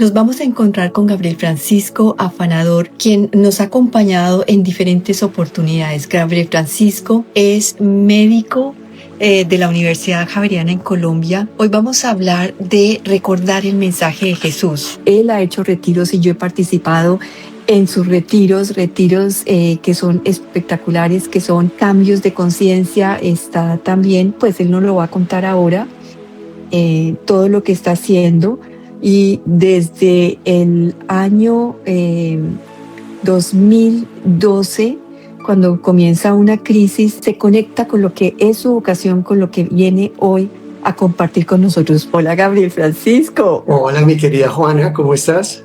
Nos vamos a encontrar con Gabriel Francisco Afanador, quien nos ha acompañado en diferentes oportunidades. Gabriel Francisco es médico de la Universidad Javeriana en Colombia. Hoy vamos a hablar de recordar el mensaje de Jesús. Él ha hecho retiros y yo he participado en sus retiros que son espectaculares, que son cambios de conciencia. Está también, pues él nos lo va a contar ahora, todo lo que está haciendo. Y desde el año 2012, cuando comienza una crisis, se conecta con lo que es su vocación, con lo que viene hoy a compartir con nosotros. Hola, Gabriel Francisco. Hola, mi querida Juana, ¿cómo estás?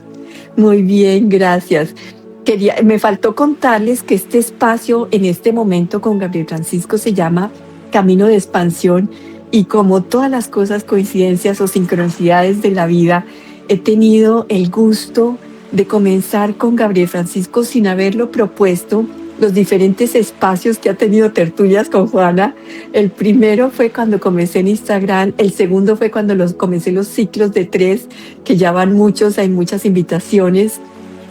Muy bien, gracias. Me faltó contarles que este espacio en este momento con Gabriel Francisco se llama Camino de Expansión. Y como todas las cosas, coincidencias o sincronicidades de la vida, he tenido el gusto de comenzar con Gabriel Francisco sin haberlo propuesto, los diferentes espacios que ha tenido tertulias con Juana. El primero fue cuando comencé en Instagram, el segundo fue cuando comencé los ciclos de 3, que ya van muchos, hay muchas invitaciones.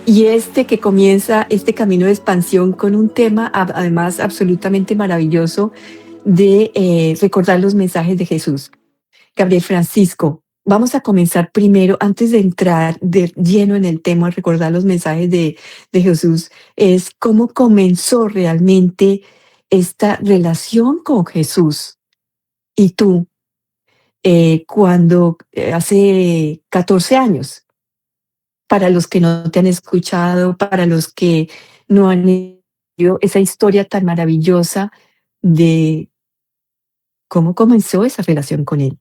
Y este que comienza este camino de expansión con un tema además absolutamente maravilloso, de recordar los mensajes de Jesús. Gabriel Francisco, vamos a comenzar primero, antes de entrar de lleno en el tema, recordar los mensajes de Jesús, es cómo comenzó realmente esta relación con Jesús. Y tú, cuando hace 14 años, para los que no te han escuchado, para los que no han oído esa historia tan maravillosa de ¿cómo comenzó esa relación con él?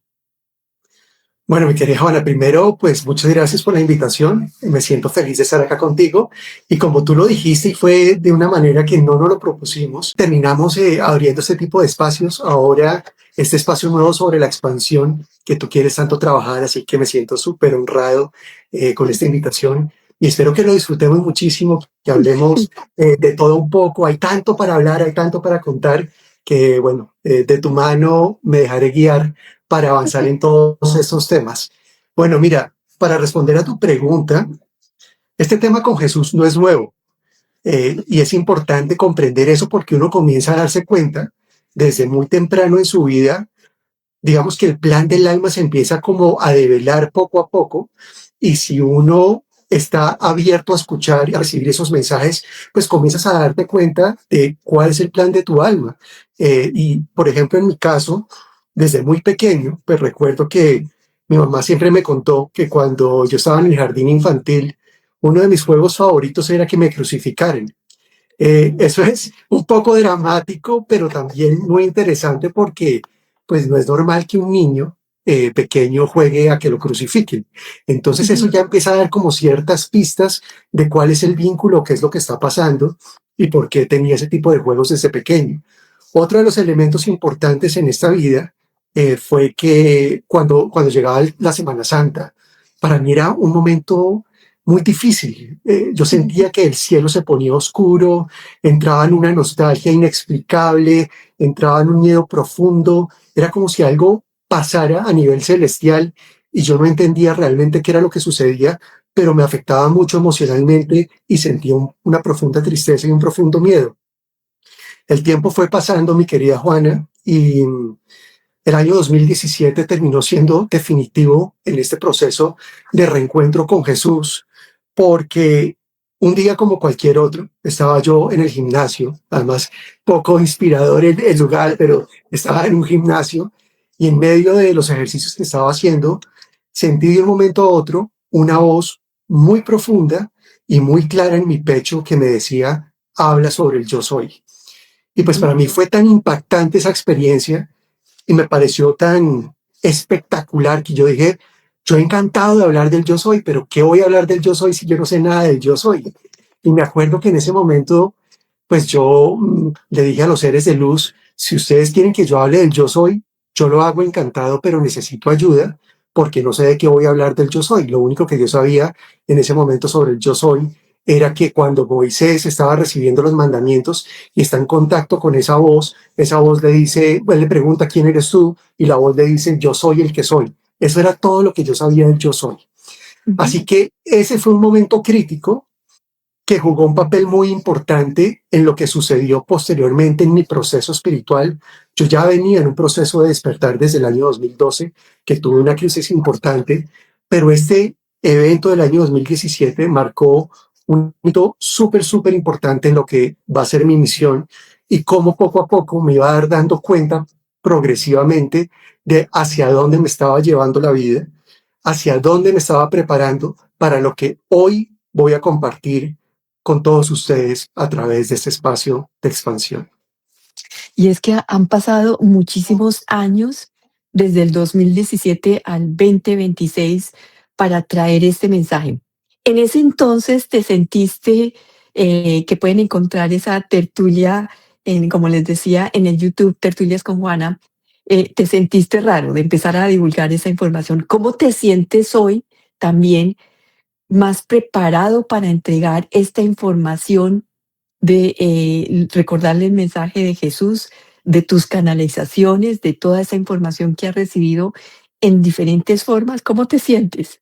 Bueno, mi querida Juana, primero, pues muchas gracias por la invitación. Me siento feliz de estar acá contigo. Y como tú lo dijiste, y fue de una manera que no nos lo propusimos, terminamos abriendo este tipo de espacios. Ahora, este espacio nuevo sobre la expansión que tú quieres tanto trabajar, así que me siento súper honrado con esta invitación. Y espero que lo disfrutemos muchísimo, que hablemos de todo un poco. Hay tanto para hablar, hay tanto para contar, que bueno, de tu mano me dejaré guiar para avanzar en todos estos temas. Bueno, mira, para responder a tu pregunta, este tema con Jesús no es nuevo, y es importante comprender eso porque uno comienza a darse cuenta desde muy temprano en su vida, digamos que el plan del alma se empieza como a develar poco a poco, y si uno está abierto a escuchar y a recibir esos mensajes, pues comienzas a darte cuenta de cuál es el plan de tu alma. Y, por ejemplo, en mi caso, desde muy pequeño, pues recuerdo que mi mamá siempre me contó que cuando yo estaba en el jardín infantil, uno de mis juegos favoritos era que me crucificaran. Eso es un poco dramático, pero también muy interesante porque pues no es normal que un niño pequeño juegue a que lo crucifiquen. Entonces eso ya empieza a dar como ciertas pistas de cuál es el vínculo, qué es lo que está pasando y por qué tenía ese tipo de juegos desde pequeño. Otro de los elementos importantes en esta vida fue que cuando llegaba la Semana Santa, para mí era un momento muy difícil. Yo sentía que el cielo se ponía oscuro, entraba en una nostalgia inexplicable, entraba en un miedo profundo, era como si algo pasara a nivel celestial y yo no entendía realmente qué era lo que sucedía, pero me afectaba mucho emocionalmente y sentía una profunda tristeza y un profundo miedo. El tiempo fue pasando, mi querida Juana, y el año 2017 terminó siendo definitivo en este proceso de reencuentro con Jesús, porque un día como cualquier otro, estaba yo en el gimnasio, además poco inspirador el lugar, pero estaba en un gimnasio y en medio de los ejercicios que estaba haciendo, sentí de un momento a otro una voz muy profunda y muy clara en mi pecho que me decía, habla sobre el yo soy. Y pues para mí fue tan impactante esa experiencia y me pareció tan espectacular que yo dije, yo encantado de hablar del yo soy, pero ¿qué voy a hablar del yo soy si yo no sé nada del yo soy? Y me acuerdo que en ese momento, pues yo le dije a los seres de luz, si ustedes quieren que yo hable del yo soy, yo lo hago encantado, pero necesito ayuda porque no sé de qué voy a hablar del yo soy. Lo único que yo sabía en ese momento sobre el yo soy era que cuando Moisés estaba recibiendo los mandamientos y está en contacto con esa voz le dice, pues le pregunta quién eres tú y la voz le dice yo soy el que soy. Eso era todo lo que yo sabía del yo soy. Ujú. Así que ese fue un momento crítico que jugó un papel muy importante en lo que sucedió posteriormente en mi proceso espiritual. Yo ya venía en un proceso de despertar desde el año 2012, que tuve una crisis importante, pero este evento del año 2017 marcó un hito súper importante en lo que va a ser mi misión y cómo poco a poco me iba a dar dando cuenta progresivamente de hacia dónde me estaba llevando la vida, hacia dónde me estaba preparando para lo que hoy voy a compartir con todos ustedes a través de este espacio de expansión. Y es que han pasado muchísimos años desde el 2017 al 2026 para traer este mensaje. En ese entonces te sentiste que pueden encontrar esa tertulia, como les decía, en el YouTube, Tertulias con Juana. Te sentiste raro de empezar a divulgar esa información. ¿Cómo te sientes hoy también más preparado para entregar esta información de recordarle el mensaje de Jesús, de tus canalizaciones, de toda esa información que has recibido en diferentes formas? ¿Cómo te sientes?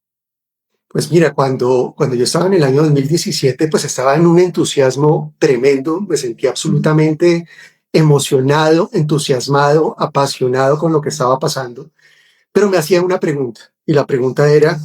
Pues mira, cuando yo estaba en el año 2017, pues estaba en un entusiasmo tremendo, me sentía Ujú. absolutamente emocionado, entusiasmado, apasionado con lo que estaba pasando, pero me hacía una pregunta y la pregunta era,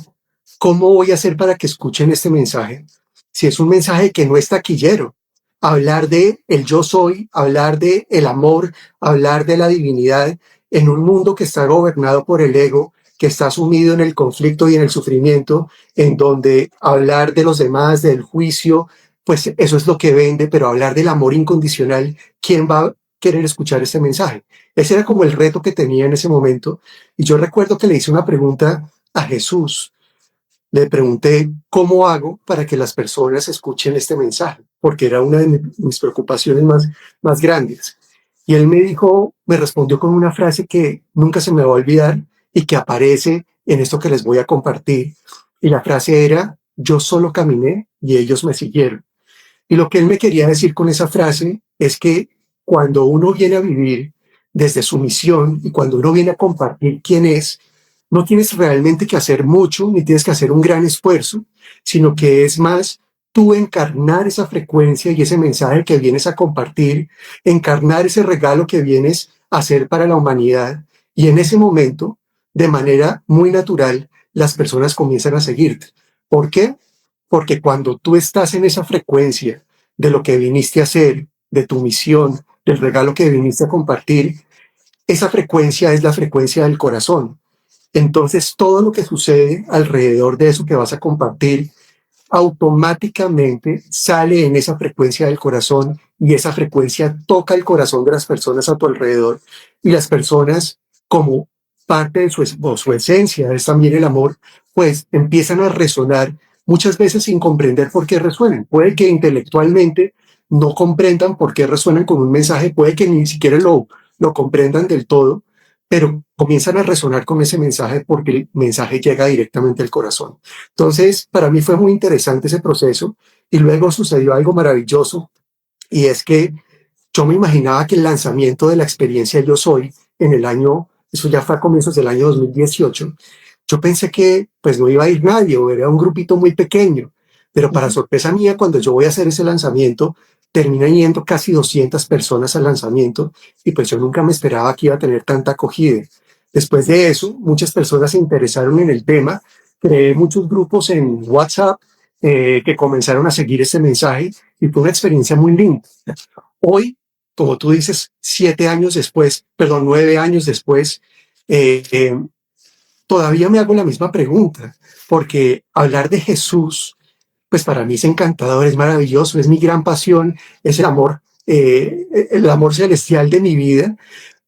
¿cómo voy a hacer para que escuchen este mensaje? Si es un mensaje que no es taquillero, hablar de el yo soy, hablar de el amor, hablar de la divinidad en un mundo que está gobernado por el ego, que está sumido en el conflicto y en el sufrimiento, en donde hablar de los demás, del juicio, pues eso es lo que vende, pero hablar del amor incondicional, ¿quién va a querer escuchar este mensaje? Ese era como el reto que tenía en ese momento. Y yo recuerdo que le hice una pregunta a Jesús. Le pregunté, ¿cómo hago para que las personas escuchen este mensaje? Porque era una de mis preocupaciones más grandes. Y él me dijo, me respondió con una frase que nunca se me va a olvidar y que aparece en esto que les voy a compartir. Y la frase era, yo solo caminé y ellos me siguieron. Y lo que él me quería decir con esa frase es que cuando uno viene a vivir desde su misión y cuando uno viene a compartir quién es, no tienes realmente que hacer mucho ni tienes que hacer un gran esfuerzo, sino que es más tú encarnar esa frecuencia y ese mensaje que vienes a compartir, encarnar ese regalo que vienes a hacer para la humanidad. Y en ese momento, de manera muy natural, las personas comienzan a seguirte. ¿Por qué? Porque cuando tú estás en esa frecuencia de lo que viniste a hacer, de tu misión, del regalo que viniste a compartir, esa frecuencia es la frecuencia del corazón. Entonces todo lo que sucede alrededor de eso que vas a compartir automáticamente sale en esa frecuencia del corazón y esa frecuencia toca el corazón de las personas a tu alrededor y las personas como parte de su esencia es también el amor, pues empiezan a resonar muchas veces sin comprender por qué resuenan. Puede que intelectualmente no comprendan por qué resuenan con un mensaje, puede que ni siquiera lo comprendan del todo, pero comienzan a resonar con ese mensaje porque el mensaje llega directamente al corazón. Entonces, para mí fue muy interesante ese proceso y luego sucedió algo maravilloso y es que yo me imaginaba que el lanzamiento de la experiencia Yo Soy en el año, eso ya fue a comienzos del año 2018, yo pensé que pues no iba a ir nadie o era un grupito muy pequeño, pero para Ujú. sorpresa mía, cuando yo voy a hacer ese lanzamiento, terminan yendo casi 200 personas al lanzamiento y pues yo nunca me esperaba que iba a tener tanta acogida. Después de eso, muchas personas se interesaron en el tema, creé muchos grupos en WhatsApp que comenzaron a seguir este mensaje y fue una experiencia muy linda. Hoy, como tú dices, 7 años después, perdón, 9 años después, eh, eh, todavía me hago la misma pregunta, porque hablar de Jesús, pues para mí es encantador, es maravilloso, es mi gran pasión, es el amor celestial de mi vida,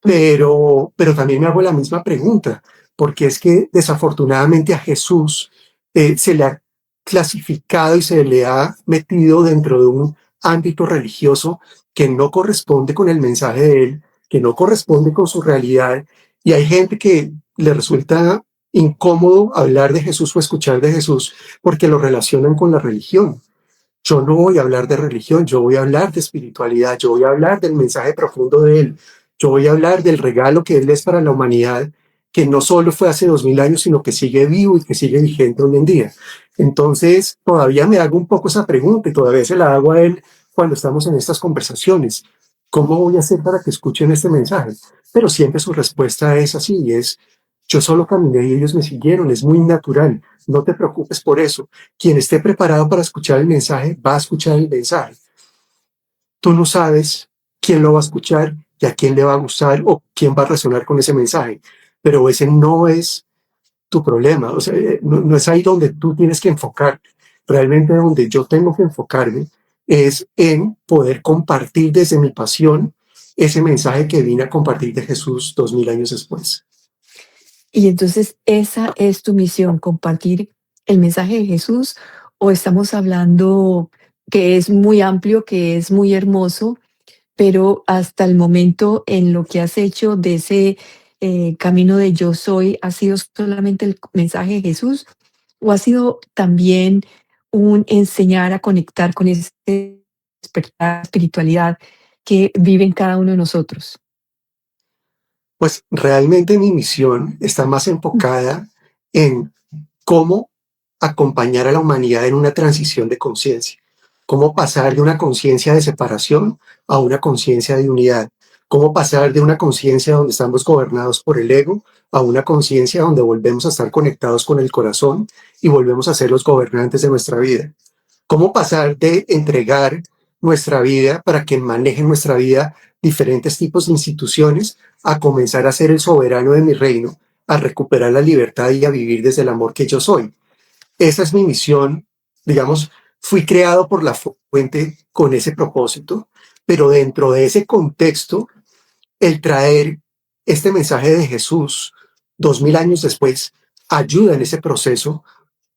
pero también me hago la misma pregunta, porque es que desafortunadamente a Jesús se le ha clasificado y se le ha metido dentro de un ámbito religioso que no corresponde con el mensaje de él, que no corresponde con su realidad, y hay gente que le resulta incómodo hablar de Jesús o escuchar de Jesús porque lo relacionan con la religión. Yo no voy a hablar de religión, yo voy a hablar de espiritualidad, yo voy a hablar del mensaje profundo de Él, yo voy a hablar del regalo que Él es para la humanidad que no solo fue hace 2000 años, sino que sigue vivo y que sigue vigente hoy en día. Entonces, todavía me hago un poco esa pregunta y todavía se la hago a él cuando estamos en estas conversaciones. ¿Cómo voy a hacer para que escuchen este mensaje? Pero siempre su respuesta es así, y es, yo solo caminé y ellos me siguieron, es muy natural, no te preocupes por eso. Quien esté preparado para escuchar el mensaje, va a escuchar el mensaje. Tú no sabes quién lo va a escuchar y a quién le va a gustar o quién va a resonar con ese mensaje, pero ese no es tu problema, o sea, no es ahí donde tú tienes que enfocar. Realmente donde yo tengo que enfocarme es en poder compartir desde mi pasión ese mensaje que vine a compartir de Jesús 2000 años después. Y entonces esa es tu misión, compartir el mensaje de Jesús, o estamos hablando que es muy amplio, que es muy hermoso, pero hasta el momento en lo que has hecho de ese camino de yo soy, ¿ha sido solamente el mensaje de Jesús o ha sido también un enseñar a conectar con esa despertar espiritualidad que vive en cada uno de nosotros? Pues realmente mi misión está más enfocada en cómo acompañar a la humanidad en una transición de conciencia, cómo pasar de una conciencia de separación a una conciencia de unidad, cómo pasar de una conciencia donde estamos gobernados por el ego a una conciencia donde volvemos a estar conectados con el corazón y volvemos a ser los gobernantes de nuestra vida. Cómo pasar de entregar nuestra vida para que manejen nuestra vida diferentes tipos de instituciones a comenzar a ser el soberano de mi reino, a recuperar la libertad y a vivir desde el amor que yo soy. Esa es mi misión, digamos, fui creado por la fuente con ese propósito, pero dentro de ese contexto, el traer este mensaje de Jesús 2000 años después ayuda en ese proceso,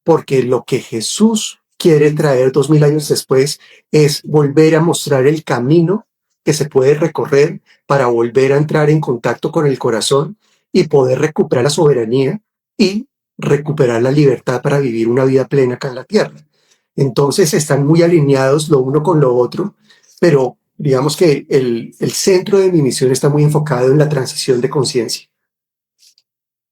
porque lo que Jesús quiere traer 2000 años después es volver a mostrar el camino que se puede recorrer para volver a entrar en contacto con el corazón y poder recuperar la soberanía y recuperar la libertad para vivir una vida plena acá en la tierra. Entonces están muy alineados lo uno con lo otro, pero digamos que el centro de mi misión está muy enfocado en la transición de conciencia.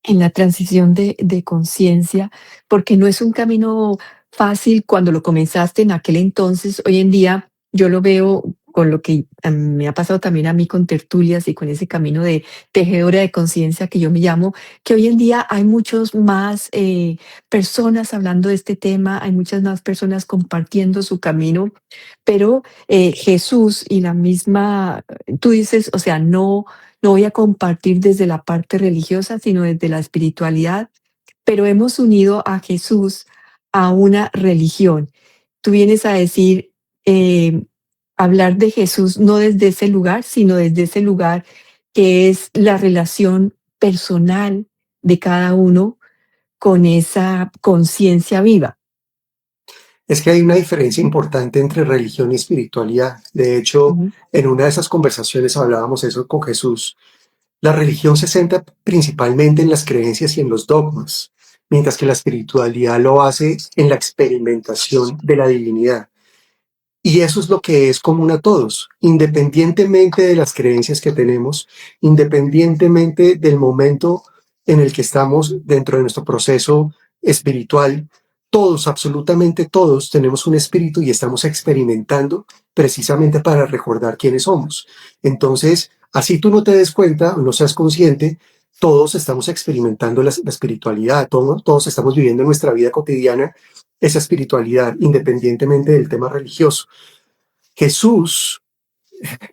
En la transición de conciencia, porque no es un camino fácil cuando lo comenzaste en aquel entonces. Hoy en día yo lo veo con lo que me ha pasado también a mí con tertulias y con ese camino de tejedora de conciencia que yo me llamo, que hoy en día hay muchos más personas hablando de este tema, hay muchas más personas compartiendo su camino, pero Jesús y la misma, tú dices, o sea, no voy a compartir desde la parte religiosa, sino desde la espiritualidad, pero hemos unido a Jesús a una religión. Tú vienes a decir, hablar de Jesús no desde ese lugar, sino desde ese lugar que es la relación personal de cada uno con esa conciencia viva. Es que hay una diferencia importante entre religión y espiritualidad. De hecho, Ujú. en una de esas conversaciones hablábamos eso con Jesús. La religión se centra principalmente en las creencias y en los dogmas, mientras que la espiritualidad lo hace en la experimentación de la divinidad. Y eso es lo que es común a todos, independientemente de las creencias que tenemos, independientemente del momento en el que estamos dentro de nuestro proceso espiritual. Todos, absolutamente todos, tenemos un espíritu y estamos experimentando precisamente para recordar quiénes somos. Entonces, así tú no te des cuenta, no seas consciente, todos estamos experimentando la espiritualidad, todos estamos viviendo en nuestra vida cotidiana esa espiritualidad, independientemente del tema religioso. Jesús,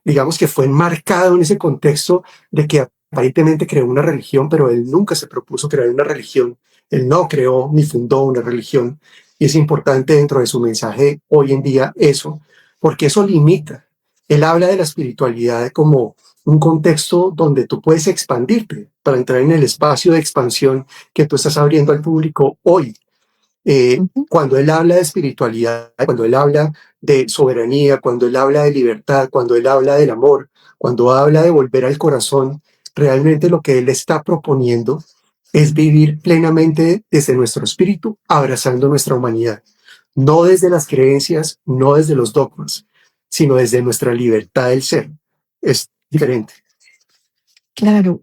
digamos que fue enmarcado en ese contexto de que aparentemente creó una religión, pero él nunca se propuso crear una religión. Él no creó ni fundó una religión. Y es importante dentro de su mensaje hoy en día eso, porque eso limita. Él habla de la espiritualidad como un contexto donde tú puedes expandirte para entrar en el espacio de expansión que tú estás abriendo al público hoy. Ujú. Cuando él habla de espiritualidad, cuando él habla de soberanía, cuando él habla de libertad, cuando él habla del amor, cuando habla de volver al corazón, realmente lo que él está proponiendo es vivir plenamente desde nuestro espíritu, abrazando nuestra humanidad, no desde las creencias, no desde los dogmas, sino desde nuestra libertad del ser. Es diferente. Claro.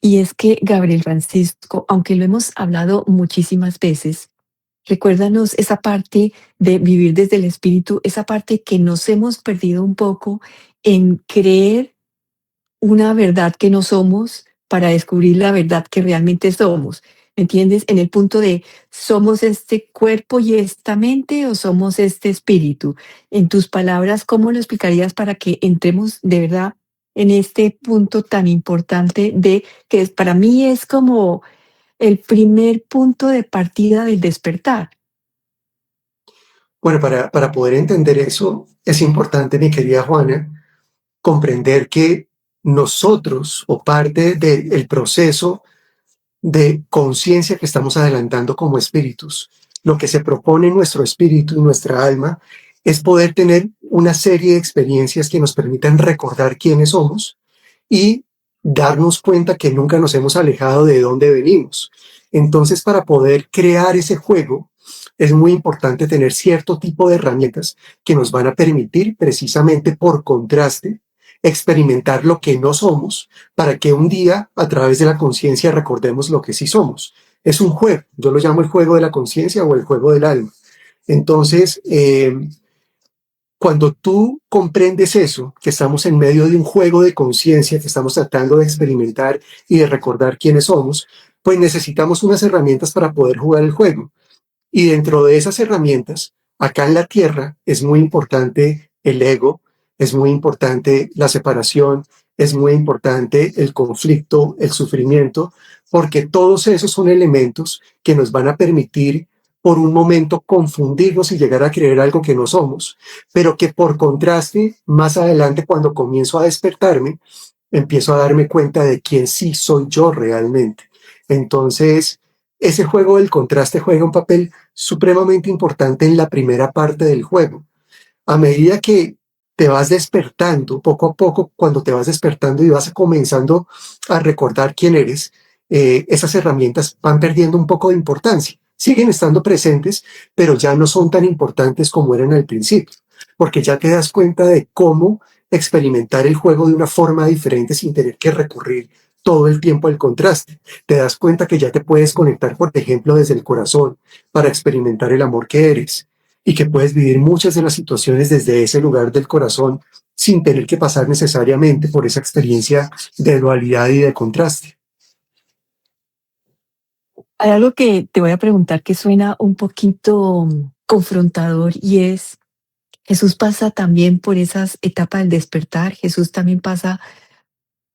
Y es que, Gabriel Francisco, aunque lo hemos hablado muchísimas veces, recuérdanos esa parte de vivir desde el espíritu, esa parte que nos hemos perdido un poco en creer una verdad que no somos para descubrir la verdad que realmente somos. ¿Me entiendes? En el punto de, ¿somos este cuerpo y esta mente o somos este espíritu? En tus palabras, ¿cómo lo explicarías para que entremos de verdad en este punto tan importante de que para mí es como el primer punto de partida del despertar? Bueno, para poder entender eso, es importante, mi querida Juana, comprender que nosotros o parte del proceso de conciencia que estamos adelantando como espíritus, lo que se propone en nuestro espíritu y nuestra alma es poder tener una serie de experiencias que nos permitan recordar quiénes somos y darnos cuenta que nunca nos hemos alejado de dónde venimos. Entonces, para poder crear ese juego, es muy importante tener cierto tipo de herramientas que nos van a permitir, precisamente por contraste, experimentar lo que no somos para que un día, a través de la conciencia, recordemos lo que sí somos. Es un juego, yo lo llamo el juego de la conciencia o el juego del alma. Entonces, cuando tú comprendes eso, que estamos en medio de un juego de conciencia, que estamos tratando de experimentar y de recordar quiénes somos, pues necesitamos unas herramientas para poder jugar el juego. Y dentro de esas herramientas, acá en la Tierra es muy importante el ego, es muy importante la separación, es muy importante el conflicto, el sufrimiento, porque todos esos son elementos que nos van a permitir por un momento confundirnos y llegar a creer algo que no somos, pero que por contraste, más adelante cuando comienzo a despertarme, empiezo a darme cuenta de quién sí soy yo realmente. Entonces, ese juego del contraste juega un papel supremamente importante en la primera parte del juego. A medida que te vas despertando, poco a poco, cuando te vas despertando y vas comenzando a recordar quién eres, esas herramientas van perdiendo un poco de importancia. Siguen estando presentes, pero ya no son tan importantes como eran al principio, porque ya te das cuenta de cómo experimentar el juego de una forma diferente sin tener que recurrir todo el tiempo al contraste. Te das cuenta que ya te puedes conectar, por ejemplo, desde el corazón para experimentar el amor que eres y que puedes vivir muchas de las situaciones desde ese lugar del corazón sin tener que pasar necesariamente por esa experiencia de dualidad y de contraste. Hay algo que te voy a preguntar que suena un poquito confrontador y es, Jesús pasa también por esas etapas del despertar, Jesús también pasa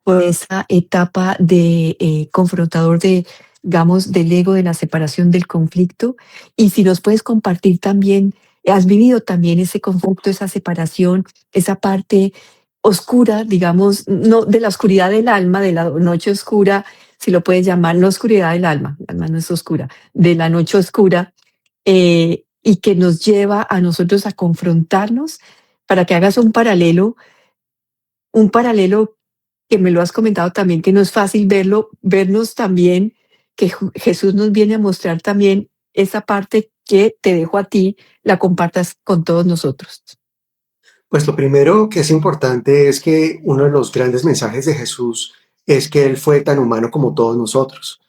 por esa etapa de confrontador de, digamos, del ego, de la separación, del conflicto. Y si nos puedes compartir también, has vivido también ese conflicto, esa separación, esa parte oscura, digamos, no de la oscuridad del alma, de la noche oscura, si lo puedes llamar, no oscuridad del alma, el alma no es oscura, de la noche oscura, y que nos lleva a nosotros a confrontarnos para que hagas un paralelo que me lo has comentado también, que no es fácil verlo, vernos también, que Jesús nos viene a mostrar también esa parte que te dejo a ti, la compartas con todos nosotros. Pues lo primero que es importante es que uno de los grandes mensajes de Jesús es que Él fue tan humano como todos nosotros.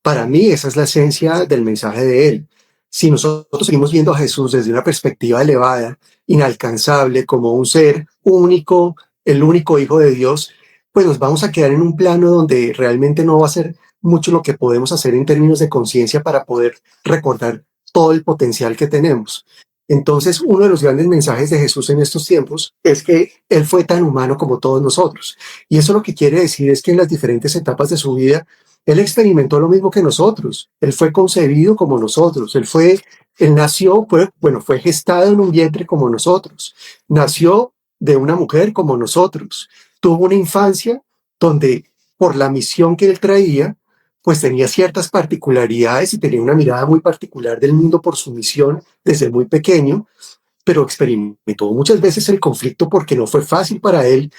Para mí esa es la esencia del mensaje de Él. Si nosotros seguimos viendo a Jesús desde una perspectiva elevada, inalcanzable, como un ser único, el único Hijo de Dios, pues nos vamos a quedar en un plano donde realmente no va a ser mucho lo que podemos hacer en términos de conciencia para poder recordar todo el potencial que tenemos. Entonces, uno de los grandes mensajes de Jesús en estos tiempos es que Él fue tan humano como todos nosotros. Y eso lo que quiere decir es que en las diferentes etapas de su vida, Él experimentó lo mismo que nosotros. Él fue concebido como nosotros. Él nació, fue gestado en un vientre como nosotros. Nació de una mujer como nosotros. Tuvo una infancia donde, por la misión que Él traía, pues tenía ciertas particularidades y tenía una mirada muy particular del mundo por su misión desde muy pequeño, pero experimentó muchas veces el conflicto porque no fue fácil para él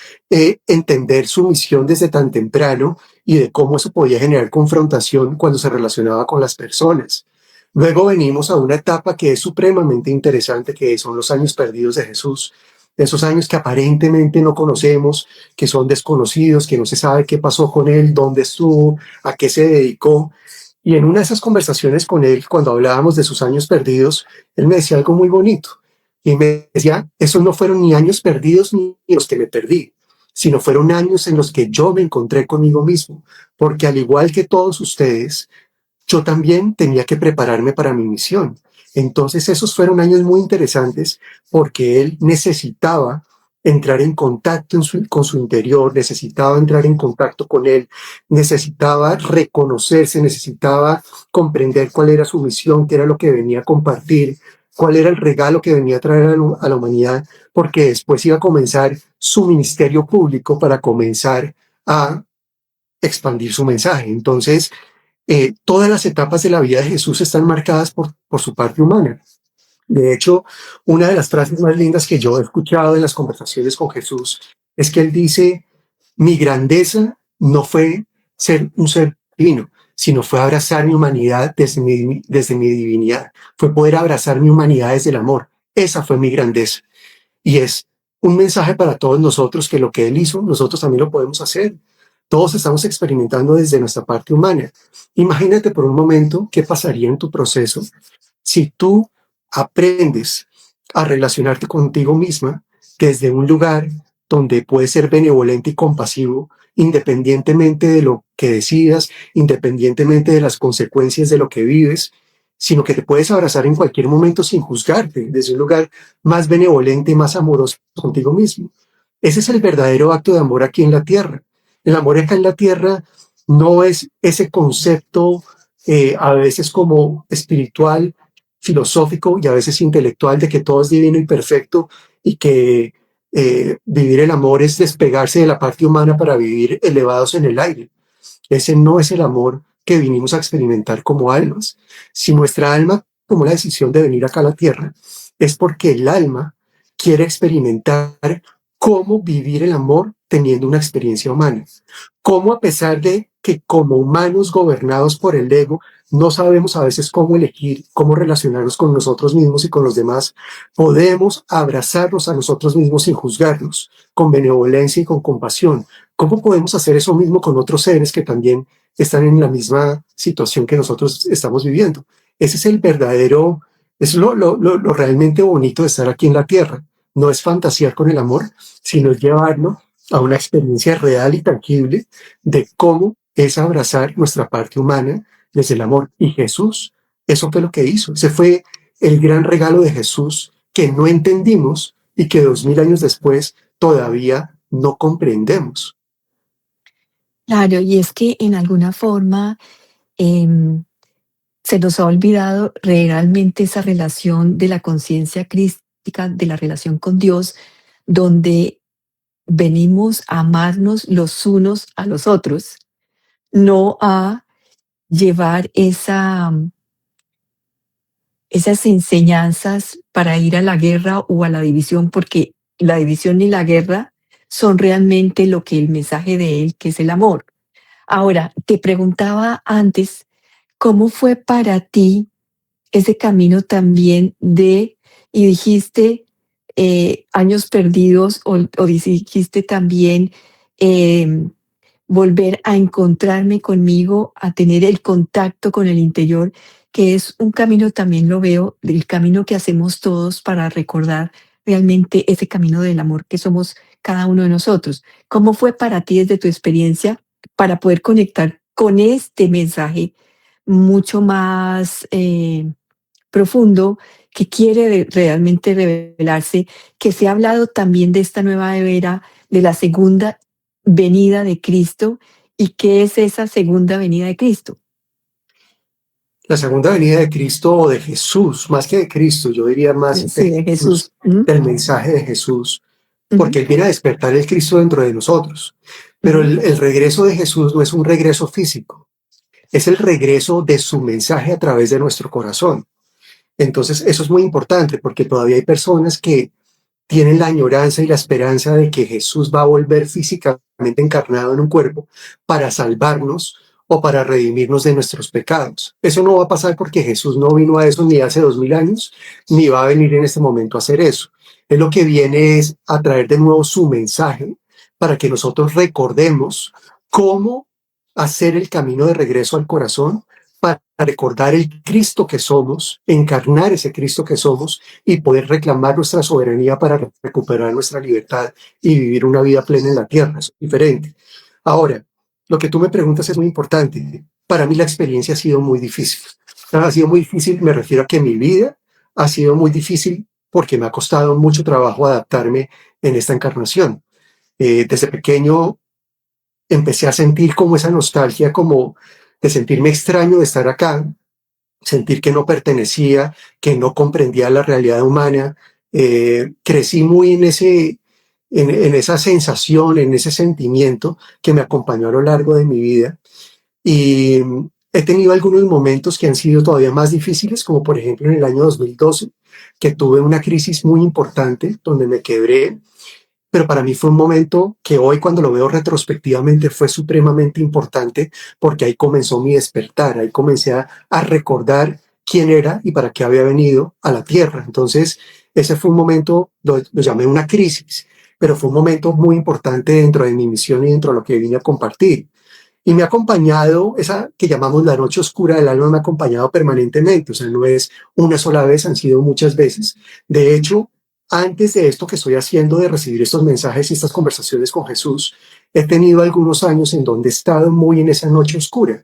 entender su misión desde tan temprano y de cómo eso podía generar confrontación cuando se relacionaba con las personas. Luego venimos a una etapa que es supremamente interesante, que son los años perdidos de Jesús, esos años que aparentemente no conocemos, que son desconocidos, que no se sabe qué pasó con él, dónde estuvo, a qué se dedicó. Y en una de esas conversaciones con él, cuando hablábamos de sus años perdidos, él me decía algo muy bonito. Y me decía, esos no fueron ni años perdidos ni los que me perdí, sino fueron años en los que yo me encontré conmigo mismo, porque al igual que todos ustedes, yo también tenía que prepararme para mi misión. Entonces esos fueron años muy interesantes porque él necesitaba entrar en contacto con su interior, necesitaba entrar en contacto con él, necesitaba reconocerse, necesitaba comprender cuál era su misión, qué era lo que venía a compartir, cuál era el regalo que venía a traer a la humanidad, porque después iba a comenzar su ministerio público para comenzar a expandir su mensaje. Entonces, todas las etapas de la vida de Jesús están marcadas por su parte humana. De hecho, una de las frases más lindas que yo he escuchado en las conversaciones con Jesús es que él dice, mi grandeza no fue ser un ser divino, sino fue abrazar mi humanidad desde mi divinidad, fue poder abrazar mi humanidad desde el amor. Esa fue mi grandeza. Y es un mensaje para todos nosotros que lo que él hizo, nosotros también lo podemos hacer. Todos estamos experimentando desde nuestra parte humana. Imagínate por un momento qué pasaría en tu proceso si tú aprendes a relacionarte contigo misma desde un lugar donde puedes ser benevolente y compasivo, independientemente de lo que decidas, independientemente de las consecuencias de lo que vives, sino que te puedes abrazar en cualquier momento sin juzgarte, desde un lugar más benevolente y más amoroso contigo mismo. Ese es el verdadero acto de amor aquí en la tierra. El amor acá en la tierra no es ese concepto a veces como espiritual, filosófico y a veces intelectual de que todo es divino y perfecto y que vivir el amor es despegarse de la parte humana para vivir elevados en el aire. Ese no es el amor que vinimos a experimentar como almas. Si nuestra alma tomó la decisión de venir acá a la tierra, es porque el alma quiere experimentar cómo vivir el amor teniendo una experiencia humana. Cómo, a pesar de que como humanos gobernados por el ego, no sabemos a veces cómo elegir, cómo relacionarnos con nosotros mismos y con los demás, podemos abrazarnos a nosotros mismos sin juzgarnos, con benevolencia y con compasión. ¿Cómo podemos hacer eso mismo con otros seres que también están en la misma situación que nosotros estamos viviendo? Ese es el verdadero, es lo realmente bonito de estar aquí en la Tierra. No es fantasear con el amor, sino es llevarlo a una experiencia real y tangible de cómo es abrazar nuestra parte humana desde el amor. Y Jesús, eso fue lo que hizo. Ese fue el gran regalo de Jesús que no entendimos y que 2000 años después todavía no comprendemos. Claro, y es que en alguna forma em, se nos ha olvidado realmente esa relación de la conciencia crística, de la relación con Dios, donde venimos a amarnos los unos a los otros, no a llevar esas enseñanzas para ir a la guerra o a la división, porque la división y la guerra son realmente lo que el mensaje de él, que es el amor. Ahora, te preguntaba antes, ¿cómo fue para ti ese camino también y dijiste años perdidos o dijiste también em, volver a encontrarme conmigo, a tener el contacto con el interior, que es un camino, también lo veo, del camino que hacemos todos para recordar realmente ese camino del amor que somos cada uno de nosotros. ¿Cómo fue para ti desde tu experiencia para poder conectar con este mensaje mucho más profundo que quiere realmente revelarse, que se ha hablado también de esta nueva era, de la segunda venida de Cristo? ¿Y qué es esa segunda venida de Cristo? La segunda venida de Cristo o de Jesús, más que de Cristo, yo diría más Sí, de de Jesús, Jesús. ¿Mm? del mensaje de Jesús, Ujú, porque Él viene a despertar el Cristo dentro de nosotros. Pero ujú. el regreso de Jesús no es un regreso físico, es el regreso de su mensaje a través de nuestro corazón. Entonces, eso es muy importante porque todavía hay personas que tienen la añoranza y la esperanza de que Jesús va a volver físicamente encarnado en un cuerpo para salvarnos o para redimirnos de nuestros pecados. Eso no va a pasar porque Jesús no vino a eso ni hace 2000 años, ni va a venir en este momento a hacer eso. Él lo que viene es a traer de nuevo su mensaje para que nosotros recordemos cómo hacer el camino de regreso al corazón, para recordar el Cristo que somos, encarnar ese Cristo que somos y poder reclamar nuestra soberanía para recuperar nuestra libertad y vivir una vida plena en la tierra. Es diferente. Ahora, lo que tú me preguntas es muy importante. Para mí la experiencia ha sido muy difícil. Ha sido muy difícil, me refiero a que mi vida ha sido muy difícil porque me ha costado mucho trabajo adaptarme en esta encarnación. Desde pequeño empecé a sentir como esa nostalgia, como de sentirme extraño de estar acá, sentir que no pertenecía, que no comprendía la realidad humana. Crecí muy en esa sensación, en ese sentimiento que me acompañó a lo largo de mi vida. Y he tenido algunos momentos que han sido todavía más difíciles, como por ejemplo en el año 2012, que tuve una crisis muy importante donde me quebré, pero para mí fue un momento que hoy cuando lo veo retrospectivamente fue supremamente importante porque ahí comenzó mi despertar, ahí comencé a recordar quién era y para qué había venido a la tierra. Entonces, ese fue un momento, lo llamé una crisis, pero fue un momento muy importante dentro de mi misión y dentro de lo que vine a compartir. Y me ha acompañado, esa que llamamos la noche oscura del alma, me ha acompañado permanentemente, o sea, no es una sola vez, han sido muchas veces. De hecho, antes de esto que estoy haciendo, de recibir estos mensajes y estas conversaciones con Jesús, he tenido algunos años en donde he estado muy en esa noche oscura.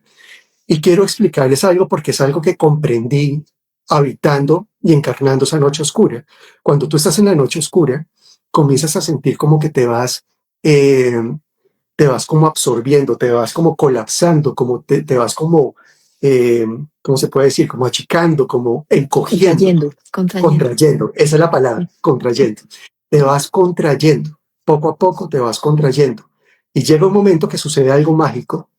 Y quiero explicarles algo porque es algo que comprendí habitando y encarnando esa noche oscura. Cuando tú estás en la noche oscura, comienzas a sentir como que eh, te vas como absorbiendo, te vas como colapsando, como te vas como, eh, ¿cómo se puede decir? Como achicando, como encogiendo, contrayendo. Esa es la palabra, contrayendo. Te vas contrayendo, poco a poco te vas contrayendo. Y llega un momento que sucede algo mágico,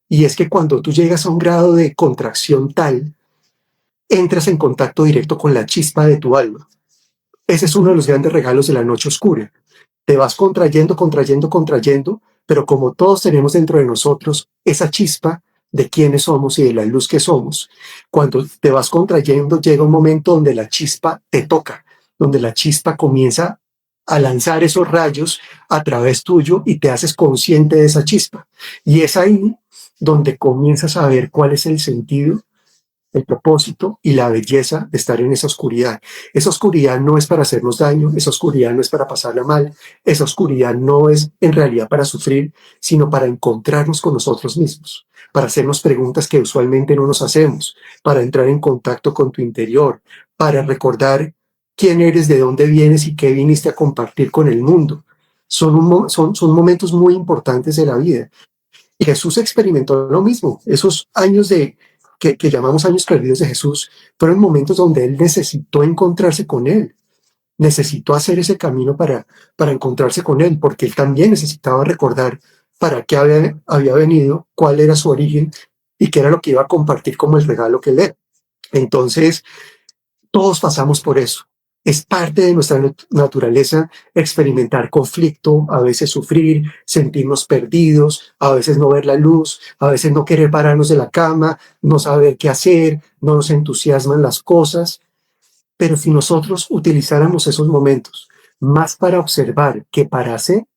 y es que cuando tú llegas a un grado de contracción tal, entras en contacto directo con la chispa de tu alma. Ese es uno de los grandes regalos de la noche oscura. Te vas contrayendo, contrayendo, contrayendo, pero como todos tenemos dentro de nosotros esa chispa de quiénes somos y de la luz que somos, cuando te vas contrayendo llega un momento donde la chispa te toca, donde la chispa comienza a lanzar esos rayos a través tuyo y te haces consciente de esa chispa. Y es ahí donde comienzas a ver cuál es el sentido, el propósito y la belleza de estar en esa oscuridad. Esa oscuridad no es para hacernos daño, esa oscuridad no es para pasarla mal, esa oscuridad no es en realidad para sufrir, sino para encontrarnos con nosotros mismos, para hacernos preguntas que usualmente no nos hacemos, para entrar en contacto con tu interior, para recordar quién eres, de dónde vienes y qué viniste a compartir con el mundo. Son momentos muy importantes de la vida. Y Jesús experimentó lo mismo. Esos años que llamamos años perdidos de Jesús fueron momentos donde él necesitó encontrarse con él, necesitó hacer ese camino para encontrarse con él, porque él también necesitaba recordar para qué había venido, cuál era su origen y qué era lo que iba a compartir como el regalo que él era. Entonces, todos pasamos por eso. Es parte de nuestra naturaleza experimentar conflicto, a veces sufrir, sentirnos perdidos, a veces no ver la luz, a veces no querer pararnos de la cama, no saber qué hacer, no nos entusiasman las cosas. Pero si nosotros utilizáramos esos momentos más para observar que para hacer,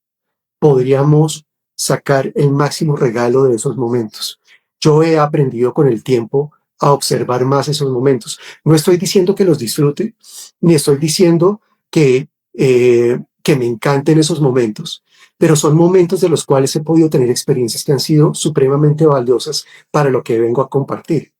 podríamos sacar el máximo regalo de esos momentos. Yo he aprendido con el tiempo a observar más esos momentos. No estoy diciendo que los disfrute, ni estoy diciendo que me encanten esos momentos, pero son momentos de los cuales he podido tener experiencias que han sido supremamente valiosas para lo que vengo a compartir.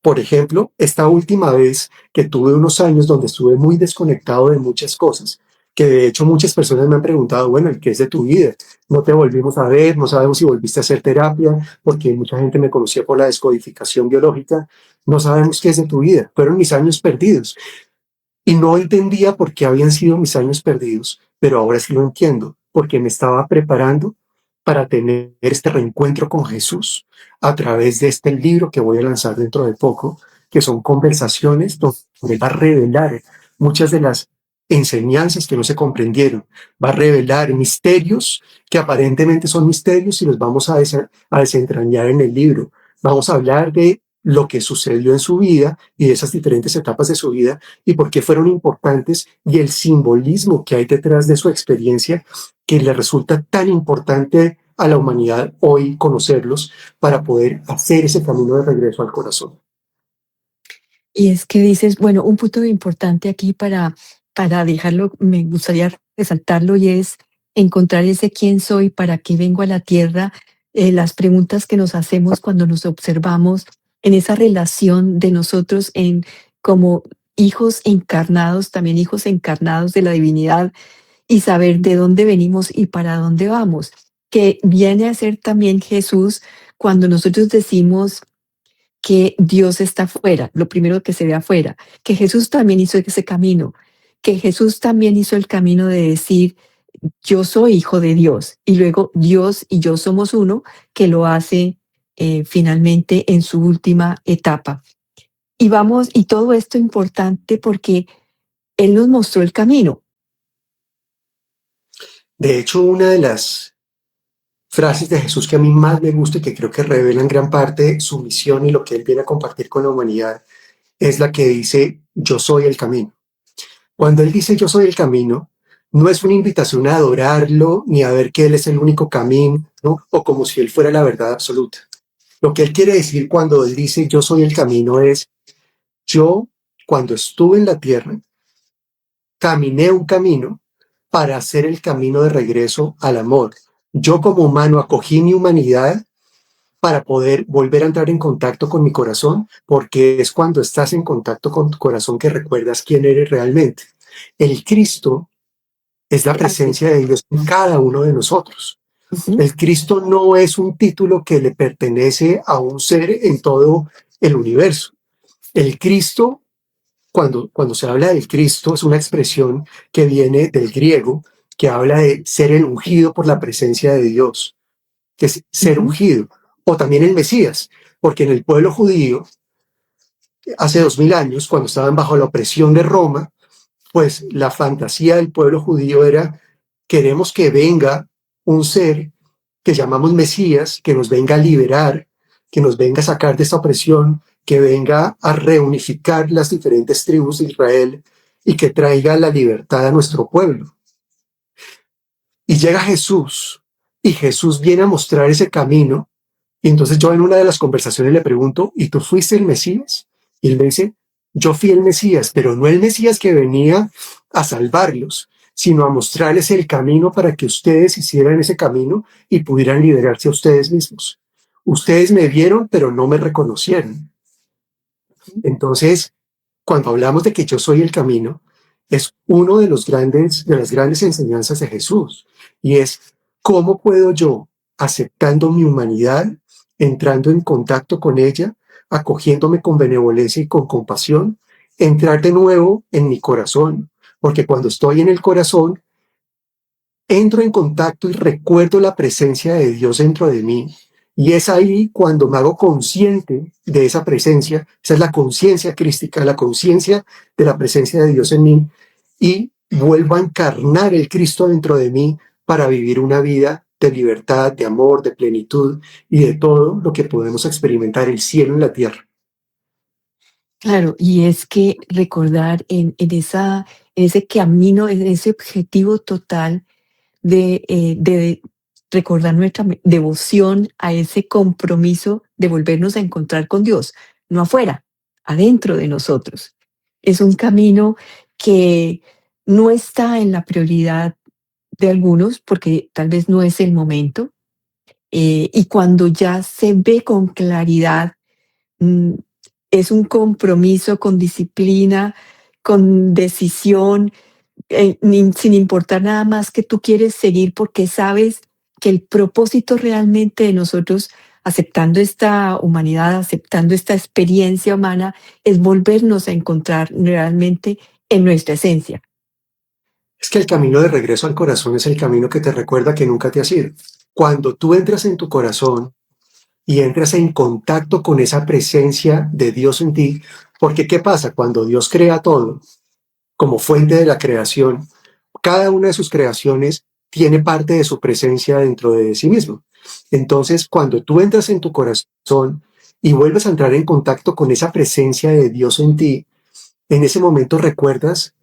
Por ejemplo, esta última vez que tuve unos años donde estuve muy desconectado de muchas cosas, que de hecho muchas personas me han preguntado, bueno, ¿qué es de tu vida? No te volvimos a ver, no sabemos si volviste a hacer terapia, porque mucha gente me conocía por la descodificación biológica, no sabemos qué es de tu vida. Fueron mis años perdidos y no entendía por qué habían sido mis años perdidos, pero ahora sí lo entiendo, porque me estaba preparando para tener este reencuentro con Jesús a través de este libro que voy a lanzar dentro de poco, que son conversaciones donde va a revelar muchas de las enseñanzas que no se comprendieron, va a revelar misterios que aparentemente son misterios y los vamos a desentrañar en el libro. Vamos a hablar de lo que sucedió en su vida y de esas diferentes etapas de su vida y por qué fueron importantes y el simbolismo que hay detrás de su experiencia que le resulta tan importante a la humanidad hoy conocerlos para poder hacer ese camino de regreso al corazón. Y es que dices, bueno, un punto importante aquí para dejarlo, me gustaría resaltarlo y es encontrar ese quién soy, para qué vengo a la tierra, las preguntas que nos hacemos cuando nos observamos en esa relación de nosotros en como hijos encarnados, también hijos encarnados de la divinidad y saber de dónde venimos y para dónde vamos, que viene a ser también Jesús cuando nosotros decimos que Dios está afuera, lo primero que se ve afuera, que Jesús también hizo ese camino, que Jesús también hizo el camino de decir, yo soy hijo de Dios, y luego Dios y yo somos uno, que lo hace finalmente en su última etapa. Y vamos, y todo esto importante porque Él nos mostró el camino. De hecho, una de las frases de Jesús que a mí más me gusta y que creo que revelan gran parte su misión y lo que Él viene a compartir con la humanidad es la que dice, yo soy el camino. Cuando Él dice yo soy el camino, no es una invitación a adorarlo ni a ver que Él es el único camino, ¿no? O como si Él fuera la verdad absoluta. Lo que Él quiere decir cuando Él dice yo soy el camino es, yo cuando estuve en la tierra, caminé un camino para hacer el camino de regreso al amor. Yo como humano acogí mi humanidad para poder volver a entrar en contacto con mi corazón, porque es cuando estás en contacto con tu corazón que recuerdas quién eres realmente. El Cristo es la presencia de Dios en cada uno de nosotros. El Cristo no es un título que le pertenece a un ser en todo el universo. El Cristo, cuando se habla del Cristo, es una expresión que viene del griego, que habla de ser el ungido por la presencia de Dios, que es ser ungido, o también el Mesías, porque en el pueblo judío, hace 2000 años, cuando estaban bajo la opresión de Roma, pues la fantasía del pueblo judío era, queremos que venga un ser que llamamos Mesías, que nos venga a liberar, que nos venga a sacar de esta opresión, que venga a reunificar las diferentes tribus de Israel y que traiga la libertad a nuestro pueblo. Y llega Jesús, y Jesús viene a mostrar ese camino, y entonces yo en una de las conversaciones le pregunto, ¿y tú fuiste el Mesías? Y él me dice, yo fui el Mesías, pero no el Mesías que venía a salvarlos, sino a mostrarles el camino para que ustedes hicieran ese camino y pudieran liberarse a ustedes mismos. Ustedes me vieron, pero no me reconocieron. Entonces, cuando hablamos de que yo soy el camino, es uno de de las grandes enseñanzas de Jesús, y es cómo puedo yo, aceptando mi humanidad, entrando en contacto con ella, acogiéndome con benevolencia y con compasión, entrar de nuevo en mi corazón, porque cuando estoy en el corazón, entro en contacto y recuerdo la presencia de Dios dentro de mí. Y es ahí cuando me hago consciente de esa presencia, esa es la conciencia crística, la conciencia de la presencia de Dios en mí, y vuelvo a encarnar el Cristo dentro de mí para vivir una vida de libertad, de amor, de plenitud y de todo lo que podemos experimentar, el cielo en la tierra. Claro, y es que recordar en ese camino, en ese objetivo total de recordar nuestra devoción a ese compromiso de volvernos a encontrar con Dios, no afuera, adentro de nosotros. Es un camino que no está en la prioridad de algunos porque tal vez no es el momento, y cuando ya se ve con claridad, mm, es un compromiso con disciplina, con decisión, sin importar nada más que tú quieres seguir porque sabes que el propósito realmente de nosotros, aceptando esta humanidad, aceptando esta experiencia humana, es volvernos a encontrar realmente en nuestra esencia. Es que el camino de regreso al corazón es el camino que te recuerda que nunca te has ido. Cuando tú entras en tu corazón y entras en contacto con esa presencia de Dios en ti, porque ¿qué pasa? Cuando Dios crea todo, como fuente de la creación, cada una de sus creaciones tiene parte de su presencia dentro de sí mismo. Entonces, cuando tú entras en tu corazón y vuelves a entrar en contacto con esa presencia de Dios en ti, en ese momento recuerdas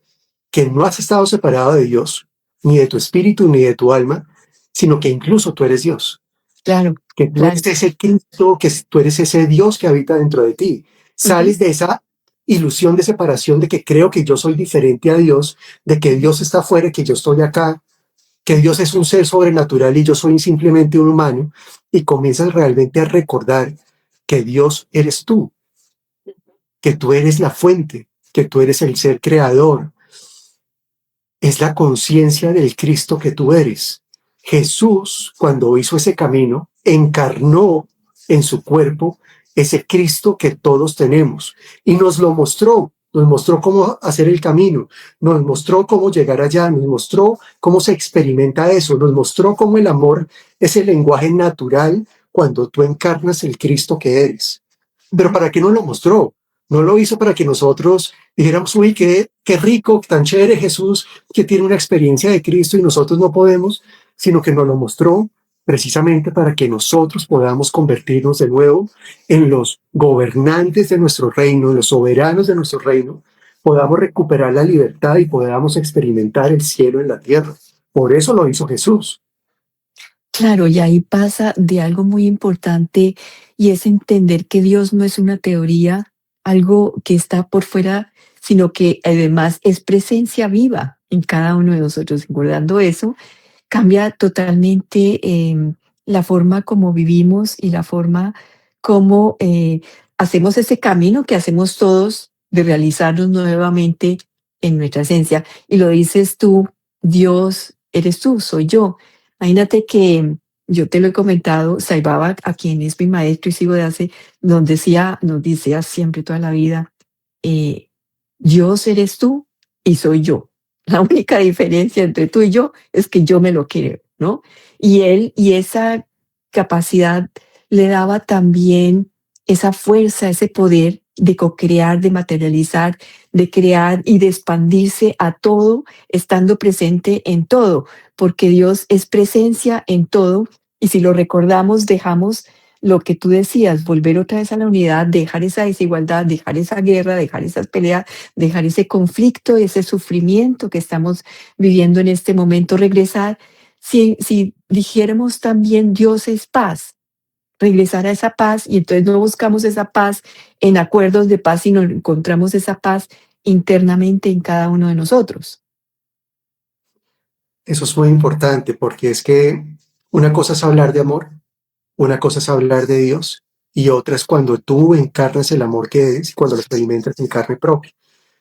que no has estado separado de Dios, ni de tu espíritu, ni de tu alma, sino que incluso tú eres Dios, Claro, que tú claro. eres ese Cristo, que tú eres ese Dios que habita dentro de ti. Ujú. Sales de esa ilusión de separación de que creo que yo soy diferente a Dios, de que Dios está afuera y que yo estoy acá, que Dios es un ser sobrenatural y yo soy simplemente un humano, y comienzas realmente a recordar que Dios eres tú, que tú eres la fuente, que tú eres el ser creador. Es la conciencia del Cristo que tú eres. Jesús, cuando hizo ese camino, encarnó en su cuerpo ese Cristo que todos tenemos y nos mostró cómo hacer el camino, nos mostró cómo llegar allá, nos mostró cómo se experimenta eso, nos mostró cómo el amor es el lenguaje natural cuando tú encarnas el Cristo que eres. Pero Ujú. ¿para qué nos lo mostró? No lo hizo para que nosotros dijéramos, uy, qué rico, tan chévere Jesús, que tiene una experiencia de Cristo y nosotros no podemos, sino que nos lo mostró precisamente para que nosotros podamos convertirnos de nuevo en los gobernantes de nuestro reino, en los soberanos de nuestro reino, podamos recuperar la libertad y podamos experimentar el cielo en la tierra. Por eso lo hizo Jesús. Claro, y ahí pasa de algo muy importante y es entender que Dios no es una teoría, algo que está por fuera, sino que además es presencia viva en cada uno de nosotros. Recordando eso, cambia totalmente la forma como vivimos y la forma como hacemos ese camino que hacemos todos de realizarnos nuevamente en nuestra esencia. Y lo dices tú, Dios, eres tú, soy yo. Imagínate que yo te lo he comentado, Sai Baba, a quien es mi maestro y sigo de hace, nos decía siempre toda la vida, eh, Dios eres tú y soy yo. La única diferencia entre tú y yo es que yo me lo creo, ¿no? Y él, y esa capacidad le daba también esa fuerza, ese poder de co-crear, de materializar, de crear y de expandirse a todo, estando presente en todo, porque Dios es presencia en todo, y si lo recordamos, dejamos lo que tú decías, volver otra vez a la unidad, dejar esa desigualdad, dejar esa guerra, dejar esas peleas, dejar ese conflicto, ese sufrimiento que estamos viviendo en este momento, regresar. Si dijéramos también Dios es paz, regresar a esa paz, y entonces no buscamos esa paz en acuerdos de paz, sino encontramos esa paz internamente en cada uno de nosotros. Eso es muy importante porque es que una cosa es hablar de amor, una cosa es hablar de Dios y otra es cuando tú encarnas el amor que es y cuando lo experimentas en carne propia.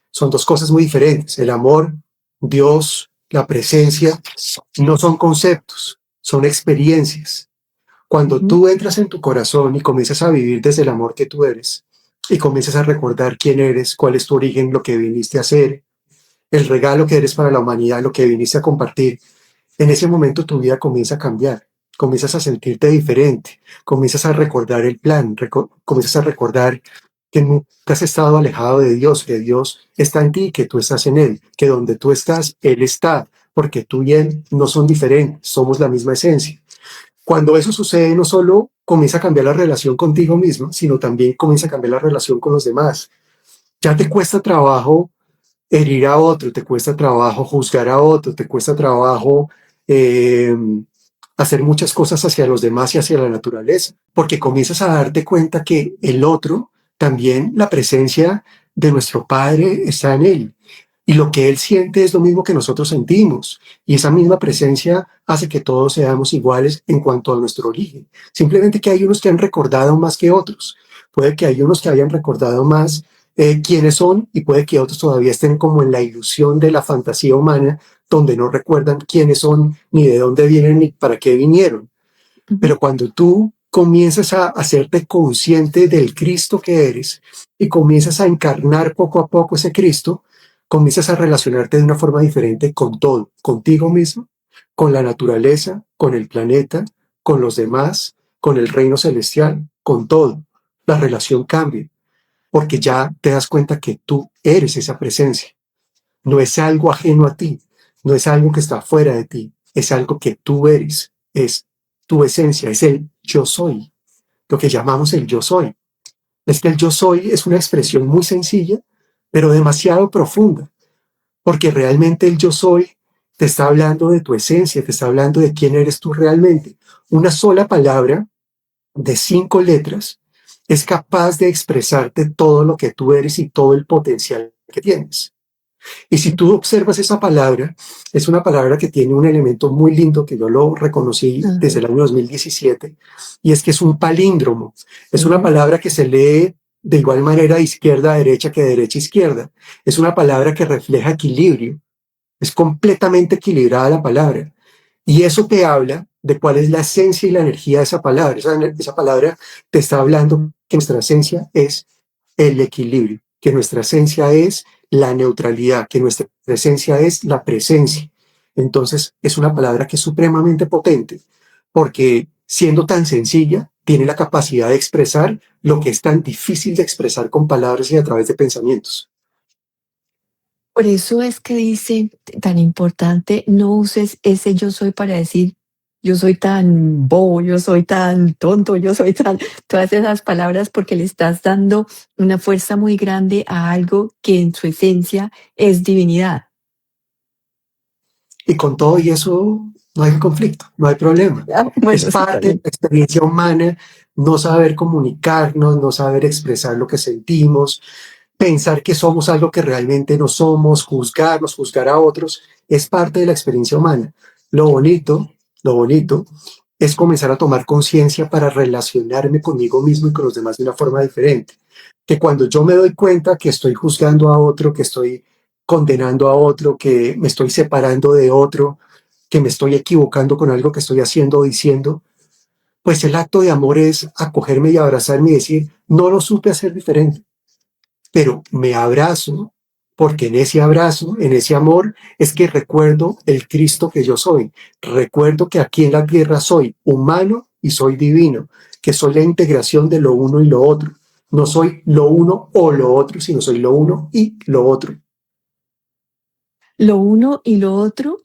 Son dos cosas muy diferentes. El amor, Dios, la presencia, no son conceptos, son experiencias. Cuando Ujú. tú entras en tu corazón y comienzas a vivir desde el amor que tú eres y comienzas a recordar quién eres, cuál es tu origen, lo que viniste a hacer, el regalo que eres para la humanidad, lo que viniste a compartir, en ese momento tu vida comienza a cambiar, comienzas a sentirte diferente, comienzas a recordar el plan, comienzas a recordar que nunca has estado alejado de Dios, que Dios está en ti y que tú estás en Él, que donde tú estás, Él está, porque tú y Él no son diferentes, somos la misma esencia. Cuando eso sucede, no solo comienza a cambiar la relación contigo mismo, sino también comienza a cambiar la relación con los demás. Ya te cuesta trabajo herir a otro, te cuesta trabajo juzgar a otro, te cuesta trabajo eh, hacer muchas cosas hacia los demás y hacia la naturaleza, porque comienzas a darte cuenta que el otro, también la presencia de nuestro Padre está en él. Y lo que él siente es lo mismo que nosotros sentimos. Y esa misma presencia hace que todos seamos iguales en cuanto a nuestro origen. Simplemente que hay unos que han recordado más que otros. Puede que hay unos que hayan recordado más quiénes son y puede que otros todavía estén como en la ilusión de la fantasía humana donde no recuerdan quiénes son, ni de dónde vienen, ni para qué vinieron. Ujú. Pero cuando tú comienzas a hacerte consciente del Cristo que eres y comienzas a encarnar poco a poco ese Cristo, comienzas a relacionarte de una forma diferente con todo, contigo mismo, con la naturaleza, con el planeta, con los demás, con el reino celestial, con todo. La relación cambia porque ya te das cuenta que tú eres esa presencia. No es algo ajeno a ti, no es algo que está fuera de ti, es algo que tú eres, es tu esencia, es el yo soy, lo que llamamos el yo soy. Es que el yo soy es una expresión muy sencilla, pero demasiado profunda, porque realmente el yo soy te está hablando de tu esencia, te está hablando de quién eres tú realmente. Una sola palabra de 5 letras es capaz de expresarte todo lo que tú eres y todo el potencial que tienes. Y si tú observas esa palabra, es una palabra que tiene un elemento muy lindo que yo lo reconocí desde Ajá. el año 2017, y es que es un palíndromo. Es una Sí. palabra que se lee de igual manera de izquierda a derecha que de derecha a izquierda. Es una palabra que refleja equilibrio. Es completamente equilibrada la palabra. Y eso te habla de cuál es la esencia y la energía de esa palabra. Esa palabra te está hablando que nuestra esencia es el equilibrio, que nuestra esencia es la neutralidad, que nuestra esencia es la presencia. Entonces es una palabra que es supremamente potente, porque siendo tan sencilla, tiene la capacidad de expresar lo que es tan difícil de expresar con palabras y a través de pensamientos. Por eso es que dice tan importante, no uses ese yo soy para decir yo soy tan bobo, yo soy tan tonto, yo soy tan, todas esas palabras porque le estás dando una fuerza muy grande a algo que en su esencia es divinidad. Y con todo y eso no hay conflicto, no hay problema. Ah, Es bueno, sí, parte de también. la experiencia humana no saber comunicarnos, no saber expresar lo que sentimos, pensar que somos algo que realmente no somos, juzgarnos, juzgar a otros, es parte de la experiencia humana. Lo bonito, lo bonito es comenzar a tomar conciencia para relacionarme conmigo mismo y con los demás de una forma diferente. Que cuando yo me doy cuenta que estoy juzgando a otro, que estoy condenando a otro, que me estoy separando de otro, que me estoy equivocando con algo que estoy haciendo o diciendo, pues el acto de amor es acogerme y abrazarme y decir, no lo supe hacer diferente, pero me abrazo porque en ese abrazo, en ese amor, es que recuerdo el Cristo que yo soy. Recuerdo que aquí en la tierra soy humano y soy divino, que soy la integración de lo uno y lo otro. No soy lo uno o lo otro, sino soy lo uno y lo otro. Lo uno y lo otro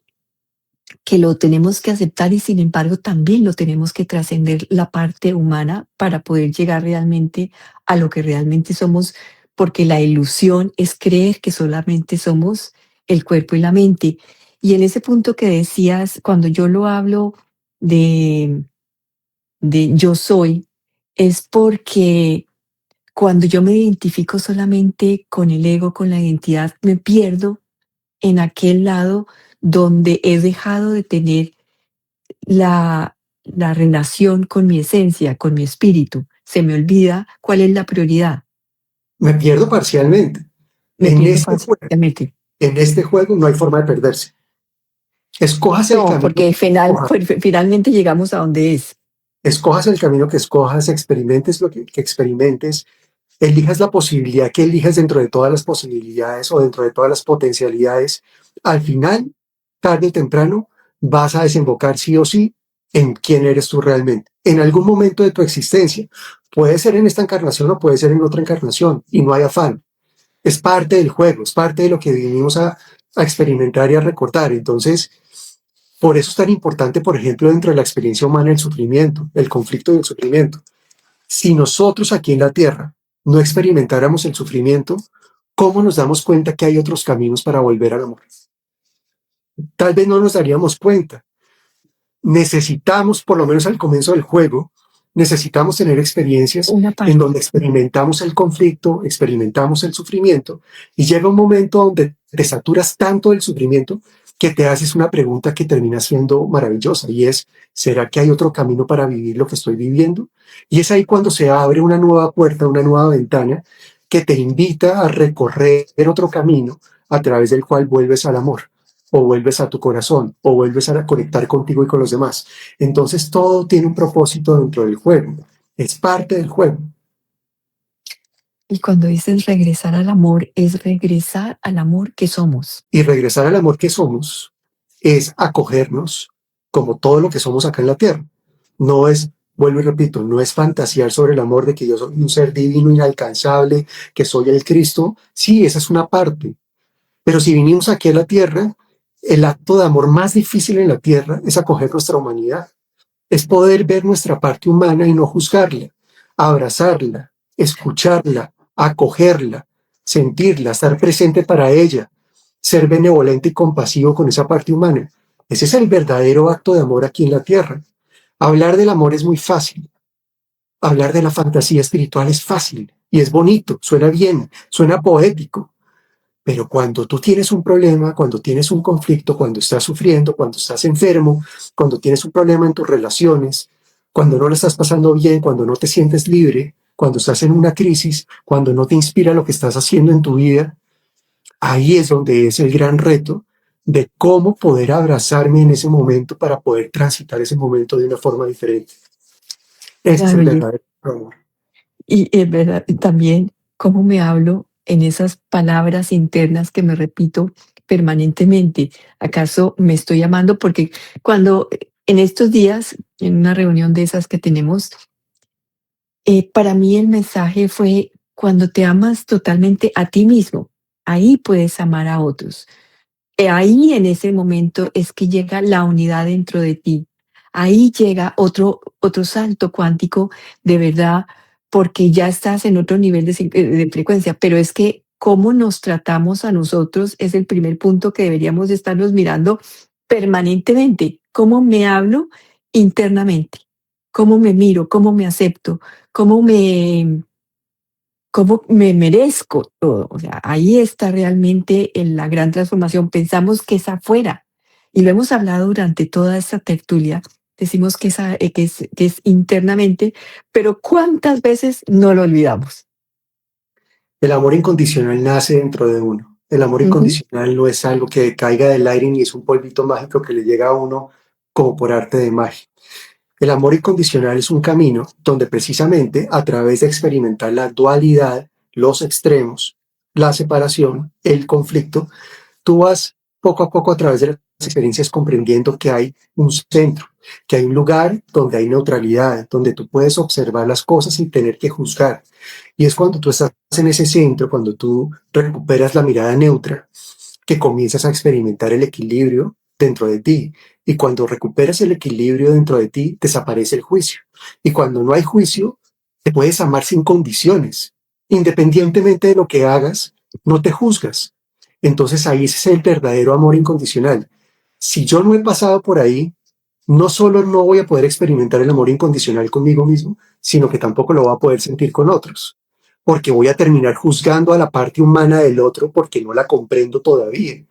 que lo tenemos que aceptar y sin embargo también lo tenemos que trascender la parte humana para poder llegar realmente a lo que realmente somos, porque la ilusión es creer que solamente somos el cuerpo y la mente. Y en ese punto que decías, cuando yo lo hablo de, de yo soy, es porque cuando yo me identifico solamente con el ego, con la identidad, me pierdo en aquel lado donde he dejado de tener la relación con mi esencia, con mi espíritu. Se me olvida cuál es la prioridad. Me pierdo parcialmente. Me En pierdo este juego, fácilmente. en este juego no hay forma de perderse. Escojas el No, camino porque que escojas. finalmente llegamos a donde es. Escojas el camino que escojas, experimentes lo que experimentes, elijas la posibilidad que elijas dentro de todas las posibilidades o dentro de todas las potencialidades, al final, tarde o temprano, vas a desembocar sí o sí en quién eres tú realmente. En algún momento de tu existencia, puede ser en esta encarnación o puede ser en otra encarnación, y no hay afán. Es parte del juego, es parte de lo que vinimos a experimentar y a recordar. Entonces, por eso es tan importante, por ejemplo, dentro de la experiencia humana, el sufrimiento, el conflicto y el sufrimiento. Si nosotros aquí en la Tierra no experimentáramos el sufrimiento, ¿cómo nos damos cuenta que hay otros caminos para volver al amor? Tal vez no nos daríamos cuenta. Necesitamos, por lo menos al comienzo del juego, necesitamos tener experiencias Una en parte. donde experimentamos el conflicto, experimentamos el sufrimiento, y llega un momento donde te saturas tanto del sufrimiento que te haces una pregunta que termina siendo maravillosa, y es, ¿será que hay otro camino para vivir lo que estoy viviendo? Y es ahí cuando se abre una nueva puerta, una nueva ventana que te invita a recorrer otro camino a través del cual vuelves al amor, o vuelves a tu corazón, o vuelves a conectar contigo y con los demás. Entonces todo tiene un propósito dentro del juego, es parte del juego. Y cuando dices regresar al amor, es regresar al amor que somos. Y regresar al amor que somos es acogernos como todo lo que somos acá en la tierra. No es, vuelvo y repito, no es fantasear sobre el amor de que yo soy un ser divino inalcanzable, que soy el Cristo. Sí, esa es una parte. Pero si vinimos aquí a la tierra, el acto de amor más difícil en la tierra es acoger nuestra humanidad. Es poder ver nuestra parte humana y no juzgarla, abrazarla, escucharla, acogerla, sentirla, estar presente para ella, ser benevolente y compasivo con esa parte humana. Ese es el verdadero acto de amor aquí en la tierra. Hablar del amor es muy fácil. Hablar de la fantasía espiritual es fácil y es bonito, suena bien, suena poético. Pero cuando tú tienes un problema, cuando tienes un conflicto, cuando estás sufriendo, cuando estás enfermo, cuando tienes un problema en tus relaciones, cuando no lo estás pasando bien, cuando no te sientes libre, cuando estás en una crisis, cuando no te inspira lo que estás haciendo en tu vida, ahí es donde es el gran reto de cómo poder abrazarme en ese momento para poder transitar ese momento de una forma diferente. Ese es Claro, el oye, verdadero amor. y es verdad, también cómo me hablo en esas palabras internas que me repito permanentemente. ¿Acaso me estoy amando? Porque cuando en estos días, en una reunión de esas que tenemos, para mí el mensaje fue cuando te amas totalmente a ti mismo, ahí puedes amar a otros. Ahí en ese momento es que llega la unidad dentro de ti. Ahí llega otro salto cuántico de verdad, porque ya estás en otro nivel de frecuencia. Pero es que cómo nos tratamos a nosotros es el primer punto que deberíamos de estarnos mirando permanentemente. ¿Cómo me hablo internamente? ¿Cómo me miro? ¿Cómo me acepto? ¿Cómo cómo me merezco todo? O sea, ahí está realmente en la gran transformación. Pensamos que es afuera y lo hemos hablado durante toda esta tertulia. Decimos que que es internamente, pero ¿cuántas veces no lo olvidamos? El amor incondicional nace dentro de uno. El amor Ujú. incondicional no es algo que caiga del aire ni es un polvito mágico que le llega a uno como por arte de magia. El amor incondicional es un camino donde precisamente a través de experimentar la dualidad, los extremos, la separación, el conflicto, tú vas poco a poco a través de las experiencias comprendiendo que hay un centro, que hay un lugar donde hay neutralidad, donde tú puedes observar las cosas sin tener que juzgar. Y es cuando tú estás en ese centro, cuando tú recuperas la mirada neutra, que comienzas a experimentar el equilibrio dentro de ti. Y cuando recuperas el equilibrio dentro de ti, desaparece el juicio. Y cuando no hay juicio, te puedes amar sin condiciones. Independientemente de lo que hagas, no te juzgas. Entonces ahí ese es el verdadero amor incondicional. Si yo no he pasado por ahí, no solo no voy a poder experimentar el amor incondicional conmigo mismo, sino que tampoco lo voy a poder sentir con otros, porque voy a terminar juzgando a la parte humana del otro porque no la comprendo todavía.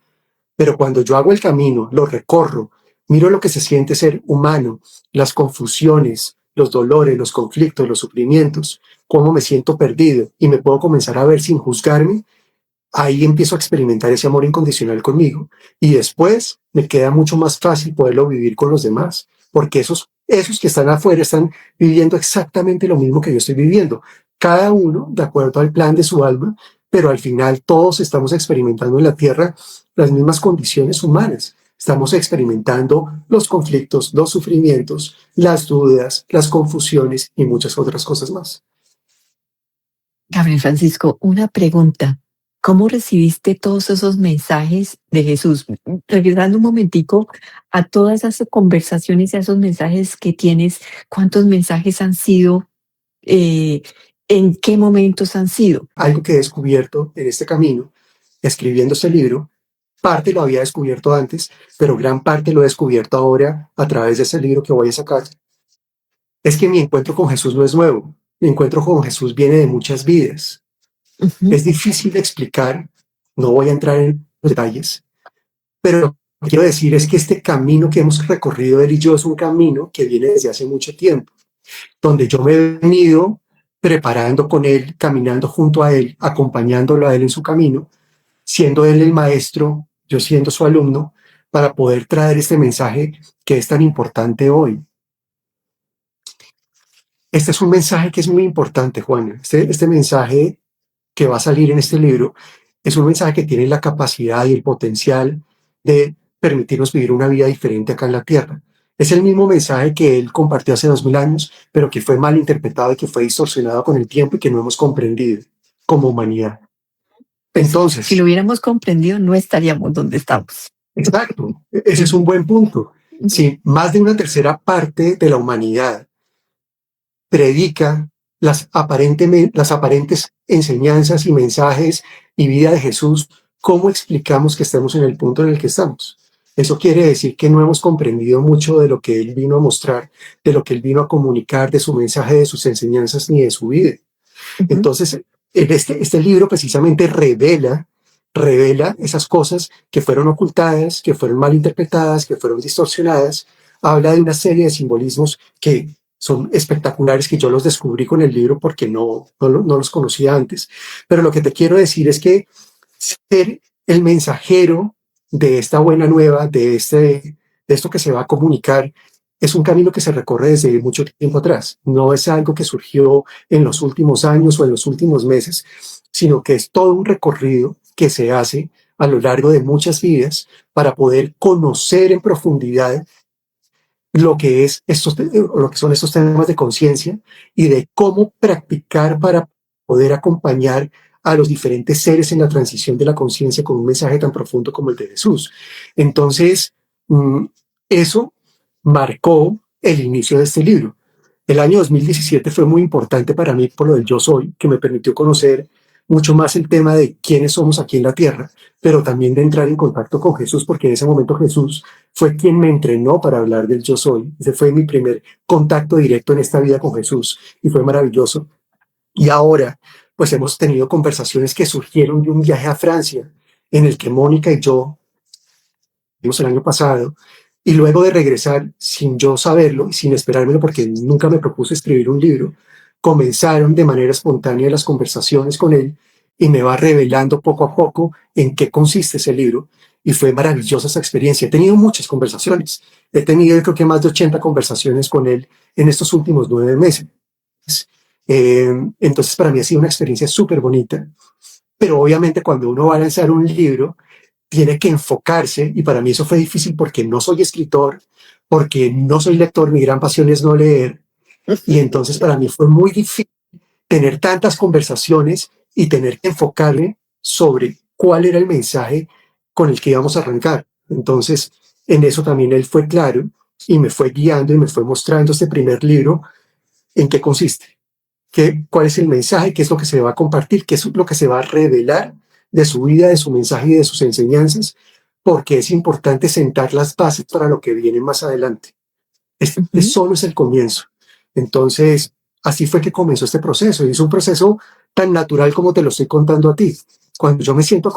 Pero cuando yo hago el camino, lo recorro, miro lo que se siente ser humano, las confusiones, los dolores, los conflictos, los sufrimientos, cómo me siento perdido y me puedo comenzar a ver sin juzgarme, ahí empiezo a experimentar ese amor incondicional conmigo y después me queda mucho más fácil poderlo vivir con los demás, porque esos que están afuera están viviendo exactamente lo mismo que yo estoy viviendo, cada uno de acuerdo al plan de su alma, pero al final todos estamos experimentando en la tierra las mismas condiciones humanas. Estamos experimentando los conflictos, los sufrimientos, las dudas, las confusiones y muchas otras cosas más. Gabriel Francisco, una pregunta. ¿Cómo recibiste todos esos mensajes de Jesús? Regresando un momentico a todas esas conversaciones y a esos mensajes que tienes, ¿cuántos mensajes han sido? Eh, ¿En qué momentos han sido? Algo que he descubierto en este camino, escribiendo este libro, parte lo había descubierto antes, pero gran parte lo he descubierto ahora a través de ese libro que voy a sacar, es que mi encuentro con Jesús no es nuevo. Mi encuentro con Jesús viene de muchas vidas. Ujú. Es difícil de explicar, no voy a entrar en detalles, pero lo que quiero decir es que este camino que hemos recorrido él y yo es un camino que viene desde hace mucho tiempo, donde yo me he venido preparando con él, caminando junto a él, acompañándolo a él en su camino, siendo él el maestro, yo siendo su alumno, para poder traer este mensaje que es tan importante hoy. Este es un mensaje que es muy importante, Juana. Este mensaje que va a salir en este libro es un mensaje que tiene la capacidad y el potencial de permitirnos vivir una vida diferente acá en la Tierra. Es el mismo mensaje que él compartió hace 2000 años, pero que fue mal interpretado y que fue distorsionado con el tiempo y que no hemos comprendido como humanidad. Pues si lo Entonces, hubiéramos comprendido, no estaríamos donde estamos. exacto, ese es Ujú, un buen punto. ujú. Si más de una tercera parte de la humanidad predica las aparentes enseñanzas y mensajes y vida de Jesús, ¿cómo explicamos que estemos en el punto en el que estamos? Eso quiere decir que no hemos comprendido mucho de lo que Él vino a mostrar, de lo que Él vino a comunicar, de su mensaje, de sus enseñanzas, ni de su vida. Ujú. Entonces, este libro precisamente revela esas cosas que fueron ocultadas, que fueron mal interpretadas, que fueron distorsionadas. Habla de una serie de simbolismos que son espectaculares, que yo los descubrí con el libro porque no los conocía antes. Pero lo que te quiero decir es que ser el mensajero de esta buena nueva, de esto que se va a comunicar, es un camino que se recorre desde mucho tiempo atrás. No es algo que surgió en los últimos años o en los últimos meses, sino que es todo un recorrido que se hace a lo largo de muchas vidas para poder conocer en profundidad lo que lo que son estos temas de conciencia y de cómo practicar para poder acompañar a los diferentes seres en la transición de la conciencia con un mensaje tan profundo como el de Jesús. Entonces, eso marcó el inicio de este libro. El año 2017 fue muy importante para mí por lo del Yo Soy, que me permitió conocer mucho más el tema de quiénes somos aquí en la tierra, pero también de entrar en contacto con Jesús, porque en ese momento Jesús fue quien me entrenó para hablar del Yo Soy. Ese fue mi primer contacto directo en esta vida con Jesús y fue maravilloso. Y ahora, pues hemos tenido conversaciones que surgieron de un viaje a Francia, en el que Mónica y yo vimos el año pasado, y luego de regresar, sin yo saberlo y sin esperármelo, porque nunca me propuse escribir un libro, comenzaron de manera espontánea las conversaciones con él y me va revelando poco a poco en qué consiste ese libro. Y fue maravillosa esa experiencia. He tenido muchas conversaciones. He tenido, yo creo que más de 80 conversaciones con él en estos últimos 9 meses. Entonces, para mí ha sido una experiencia súper bonita. Pero obviamente cuando uno va a lanzar un libro, tiene que enfocarse, y para mí eso fue difícil porque no soy escritor, porque no soy lector, mi gran pasión es no leer, y entonces para mí fue muy difícil tener tantas conversaciones y tener que enfocarme sobre cuál era el mensaje con el que íbamos a arrancar. Entonces, en eso también él fue claro y me fue guiando y me fue mostrando este primer libro en qué consiste, cuál es el mensaje, qué es lo que se va a compartir, qué es lo que se va a revelar de su vida, de su mensaje y de sus enseñanzas, porque es importante sentar las bases para lo que viene más adelante. Este Ujú. solo es el comienzo. Entonces, así fue que comenzó este proceso, y es un proceso tan natural como te lo estoy contando a ti. Cuando yo me siento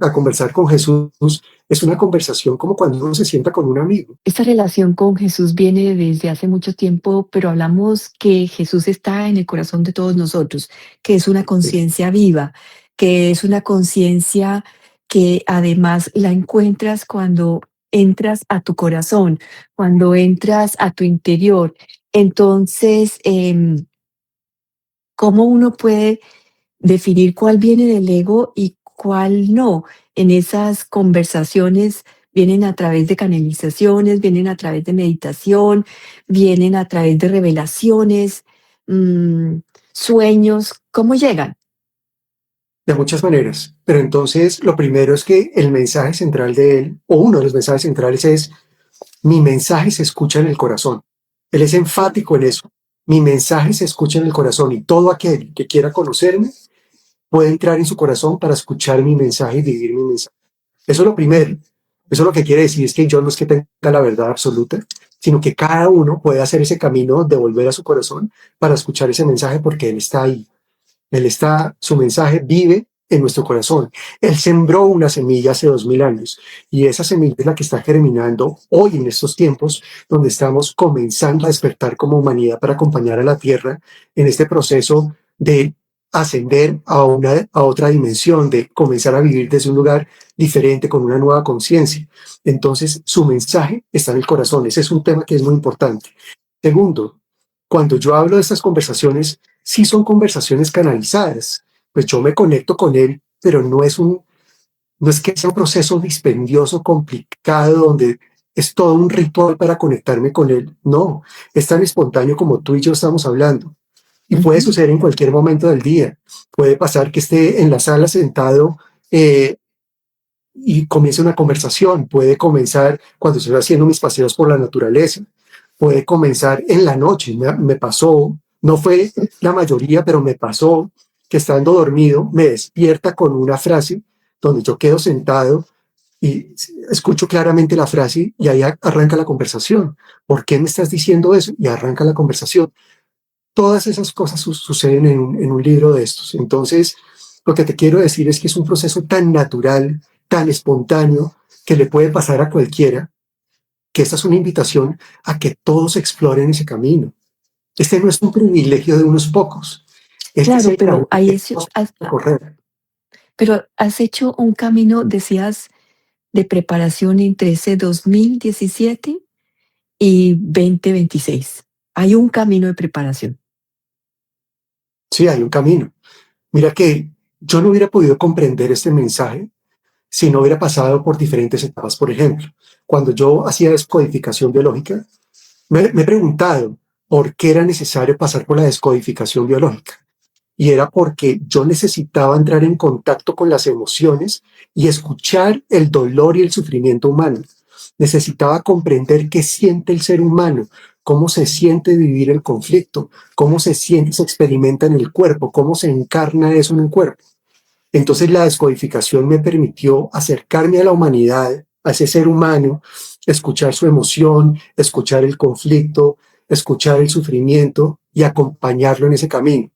a conversar con Jesús, es una conversación como cuando uno se sienta con un amigo. Esta relación con Jesús viene desde hace mucho tiempo, pero hablamos que Jesús está en el corazón de todos nosotros, que es una Sí. conciencia viva, que es una conciencia que además la encuentras cuando entras a tu corazón, cuando entras a tu interior. Entonces, ¿cómo uno puede definir cuál viene del ego y cuál no? En esas conversaciones vienen a través de canalizaciones, vienen a través de meditación, vienen a través de revelaciones, mm, sueños. ¿Cómo llegan? De muchas maneras, pero entonces lo primero es que el mensaje central de él, o uno de los mensajes centrales es: mi mensaje se escucha en el corazón. Él es enfático en eso. Mi mensaje se escucha en el corazón, y todo aquel que quiera conocerme puede entrar en su corazón para escuchar mi mensaje y vivir mi mensaje. Eso es lo primero. Eso lo que quiere decir es que yo no es que tenga la verdad absoluta, sino que cada uno puede hacer ese camino de volver a su corazón para escuchar ese mensaje, porque él está ahí. Su mensaje vive en nuestro corazón. Él sembró una semilla hace 2000 años, y esa semilla es la que está germinando hoy en estos tiempos donde estamos comenzando a despertar como humanidad para acompañar a la Tierra en este proceso de ascender a otra dimensión, de comenzar a vivir desde un lugar diferente, con una nueva conciencia. Entonces, su mensaje está en el corazón. Ese es un tema que es muy importante. Segundo, cuando yo hablo de estas conversaciones, sí son conversaciones canalizadas. Pues yo me conecto con él, pero no es que sea un proceso dispendioso, complicado, donde es todo un ritual para conectarme con él. No, es tan espontáneo como tú y yo estamos hablando. Y puede Ujú. suceder en cualquier momento del día. Puede pasar que esté en la sala sentado y comience una conversación. Puede comenzar cuando estoy haciendo mis paseos por la naturaleza. Puede comenzar en la noche. Me pasó No fue la mayoría, pero me pasó que estando dormido me despierta con una frase donde yo quedo sentado y escucho claramente la frase y ahí arranca la conversación. ¿Por qué me estás diciendo eso? Y arranca la conversación. Todas esas cosas suceden en un libro de estos. Entonces, lo que te quiero decir es que es un proceso tan natural, tan espontáneo, que le puede pasar a cualquiera, que esta es una invitación a que todos exploren ese camino. Este no es un privilegio de unos pocos. Este es Claro, el camino pero que todos podemos recorrer. pero has hecho un camino, decías, de preparación entre ese 2017 y 2026. Hay un camino de preparación. Sí, hay un camino. Mira que yo no hubiera podido comprender este mensaje si no hubiera pasado por diferentes etapas. Por ejemplo, cuando yo hacía descodificación biológica, me he preguntado por qué era necesario pasar por la descodificación biológica. Y era porque yo necesitaba entrar en contacto con las emociones y escuchar el dolor y el sufrimiento humano. Necesitaba comprender qué siente el ser humano, cómo se siente vivir el conflicto, cómo se siente, se experimenta en el cuerpo, cómo se encarna eso en el cuerpo. Entonces la descodificación me permitió acercarme a la humanidad, a ese ser humano, escuchar su emoción, escuchar el conflicto, escuchar el sufrimiento y acompañarlo en ese camino.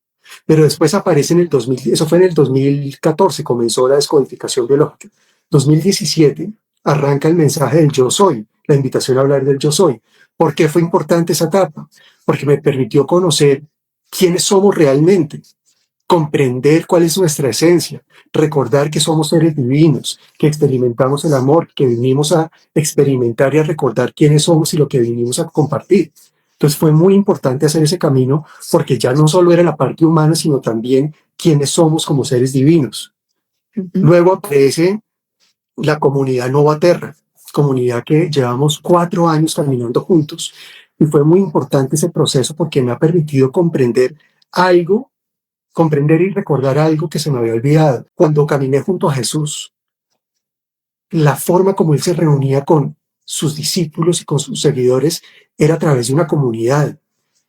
Pero después aparece en el 2000, eso fue en el 2014, comenzó la descodificación biológica. 2017 arranca el mensaje del yo soy, la invitación a hablar del yo soy. ¿Por qué fue importante esa etapa? Porque me permitió conocer quiénes somos realmente, comprender cuál es nuestra esencia, recordar que somos seres divinos, que experimentamos el amor, que vinimos a experimentar y a recordar quiénes somos y lo que vinimos a compartir. Entonces fue muy importante hacer ese camino porque ya no solo era la parte humana, sino también quiénes somos como seres divinos. Luego aparece la comunidad Nova Terra, comunidad que llevamos 4 años caminando juntos y fue muy importante ese proceso porque me ha permitido comprender y recordar algo que se me había olvidado. Cuando caminé junto a Jesús, la forma como él se reunía con sus discípulos y con sus seguidores era a través de una comunidad.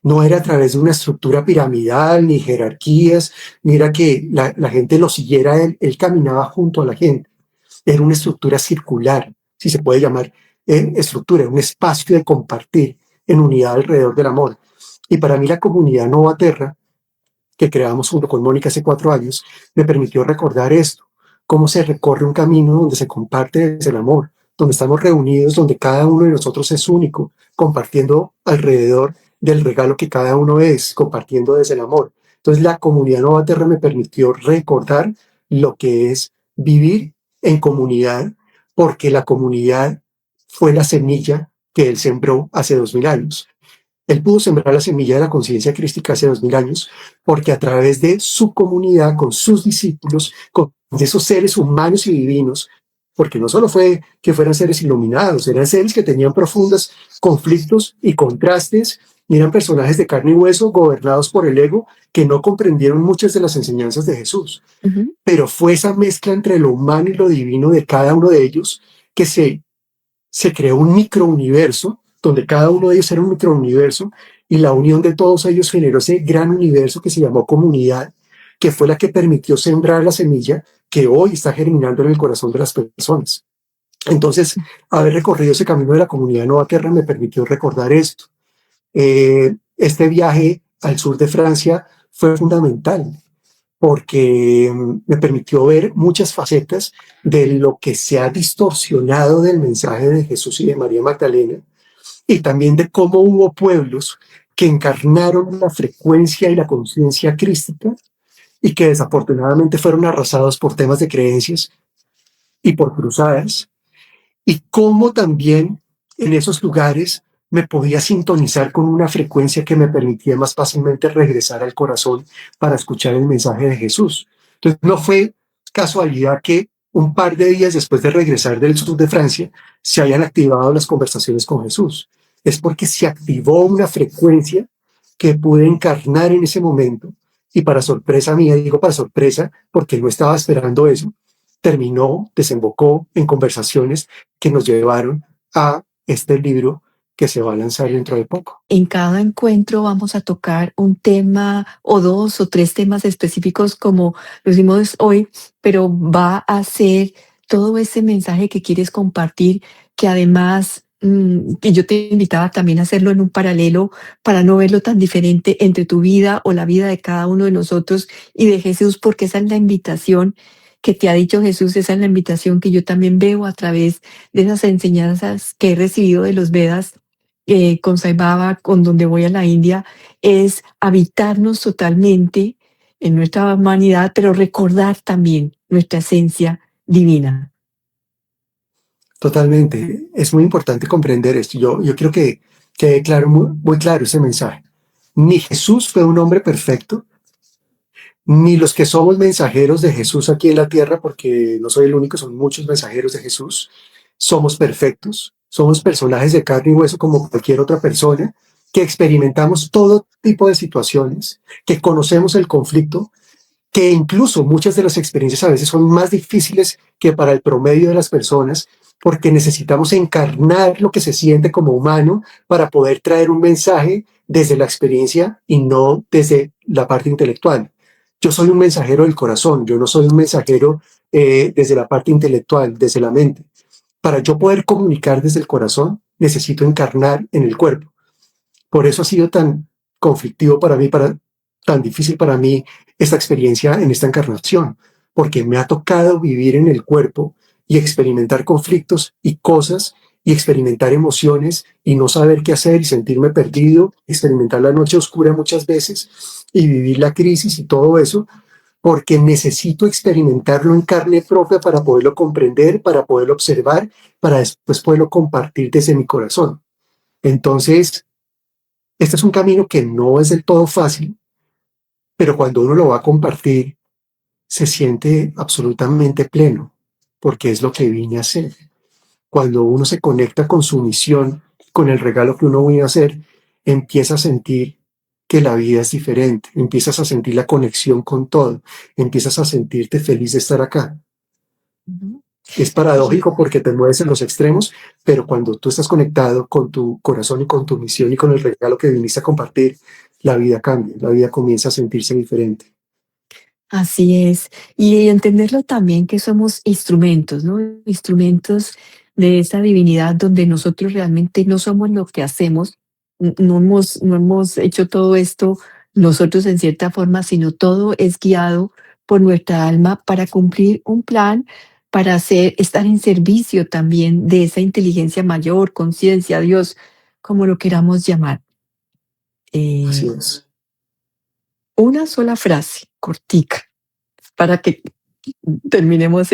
No era a través de una estructura piramidal, ni jerarquías, ni era que la gente lo siguiera a él. Él caminaba junto a la gente. Era una estructura circular, si se puede llamar estructura, un espacio de compartir en unidad alrededor del amor. Y para mí la comunidad Nova Terra, que creamos junto con Mónica hace 4 años, me permitió recordar esto, cómo se recorre un camino donde se comparte desde el amor, donde estamos reunidos, donde cada uno de nosotros es único, compartiendo alrededor del regalo que cada uno es, compartiendo desde el amor. Entonces la comunidad Nova Terra me permitió recordar lo que es vivir en comunidad, porque la comunidad fue la semilla que él sembró hace 2000 años. Él pudo sembrar la semilla de la conciencia crística hace 2000 años porque a través de su comunidad, con sus discípulos, con esos seres humanos y divinos, porque no solo fue que fueran seres iluminados, eran seres que tenían profundos conflictos y contrastes, y eran personajes de carne y hueso gobernados por el ego que no comprendieron muchas de las enseñanzas de Jesús. Pero fue esa mezcla entre lo humano y lo divino de cada uno de ellos que se creó un microuniverso donde cada uno de ellos era un microuniverso y la unión de todos ellos generó ese gran universo que se llamó comunidad, que fue la que permitió sembrar la semilla que hoy está germinando en el corazón de las personas. Entonces, haber recorrido ese camino de la comunidad Nova Terra me permitió recordar esto. Este viaje al sur de Francia fue fundamental porque me permitió ver muchas facetas de lo que se ha distorsionado del mensaje de Jesús y de María Magdalena, y también de cómo hubo pueblos que encarnaron la frecuencia y la conciencia crística y que desafortunadamente fueron arrasados por temas de creencias y por cruzadas, y cómo también en esos lugares me podía sintonizar con una frecuencia que me permitía más fácilmente regresar al corazón para escuchar el mensaje de Jesús. Entonces no fue casualidad que un par de días después de regresar del sur de Francia se hayan activado las conversaciones con Jesús. Es porque se activó una frecuencia que pude encarnar en ese momento, y para sorpresa mía, digo para sorpresa porque no estaba esperando eso, desembocó en conversaciones que nos llevaron a este libro que se va a lanzar dentro de poco. En cada encuentro vamos a tocar un tema o 2 o 3 temas específicos como lo hicimos hoy, pero va a ser todo ese mensaje que quieres compartir, que además, y yo te invitaba también a hacerlo en un paralelo para no verlo tan diferente entre tu vida o la vida de cada uno de nosotros y de Jesús, porque esa es la invitación que te ha dicho Jesús, esa es la invitación que yo también veo a través de esas enseñanzas que he recibido de los Vedas con Sai Baba, con donde voy a la India, es habitarnos totalmente en nuestra humanidad, pero recordar también nuestra esencia divina. Totalmente. Es muy importante comprender esto. Yo quiero que quede claro, muy claro ese mensaje. Ni Jesús fue un hombre perfecto, ni los que somos mensajeros de Jesús aquí en la tierra, porque no soy el único, son muchos mensajeros de Jesús, somos perfectos, somos personajes de carne y hueso como cualquier otra persona, que experimentamos todo tipo de situaciones, que conocemos el conflicto, que incluso muchas de las experiencias a veces son más difíciles que para el promedio de las personas, porque necesitamos encarnar lo que se siente como humano para poder traer un mensaje desde la experiencia y no desde la parte intelectual. Yo soy un mensajero del corazón, yo no soy un mensajero desde la parte intelectual, desde la mente. Para yo poder comunicar desde el corazón, necesito encarnar en el cuerpo. Por eso ha sido tan conflictivo para mí, tan difícil para mí esta experiencia en esta encarnación, porque me ha tocado vivir en el cuerpo y experimentar conflictos y cosas y experimentar emociones y no saber qué hacer y sentirme perdido, experimentar la noche oscura muchas veces y vivir la crisis y todo eso, porque necesito experimentarlo en carne propia para poderlo comprender, para poderlo observar, para después poderlo compartir desde mi corazón. Entonces, este es un camino que no es del todo fácil, pero cuando uno lo va a compartir, se siente absolutamente pleno, porque es lo que vine a hacer. Cuando uno se conecta con su misión, con el regalo que uno vino a hacer, empieza a sentir que la vida es diferente, empiezas a sentir la conexión con todo, empiezas a sentirte feliz de estar acá. Uh-huh. Es paradójico porque te mueves en los extremos, pero cuando tú estás conectado con tu corazón y con tu misión y con el regalo que viniste a compartir, la vida cambia, la vida comienza a sentirse diferente. Así es. Y entenderlo también que somos instrumentos, ¿no? Instrumentos de esa divinidad donde nosotros realmente no somos lo que hacemos, no hemos hecho todo esto nosotros en cierta forma, sino todo es guiado por nuestra alma para cumplir un plan, para estar en servicio también de esa inteligencia mayor, conciencia, Dios, como lo queramos llamar. Así es. Una sola frase, cortica, para que terminemos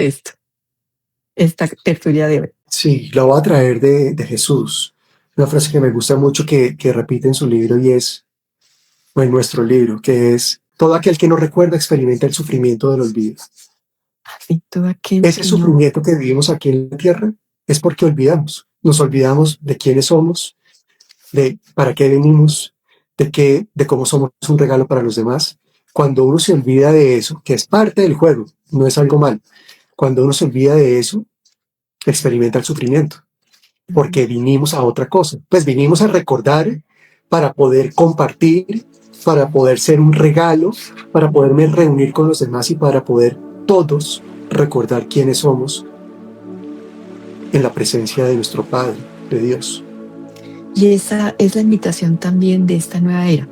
esta tertulia de hoy. Sí, la voy a traer de Jesús. Una frase que me gusta mucho que repite en su libro y es, o en nuestro libro, que es, todo aquel que no recuerda experimenta el sufrimiento del olvido. Así, todo aquel Ese sufrimiento que vivimos aquí en la tierra es porque olvidamos. Nos olvidamos de quiénes somos, de para qué venimos, de cómo somos un regalo para los demás. Cuando uno se olvida de eso, que es parte del juego, no es algo mal. Cuando uno se olvida de eso, experimenta el sufrimiento, porque vinimos a otra cosa. Pues vinimos a recordar para poder compartir, para poder ser un regalo, para poderme reunir con los demás y para poder todos recordar quiénes somos en la presencia de nuestro Padre, de Dios. Y esa es la invitación también de esta nueva era,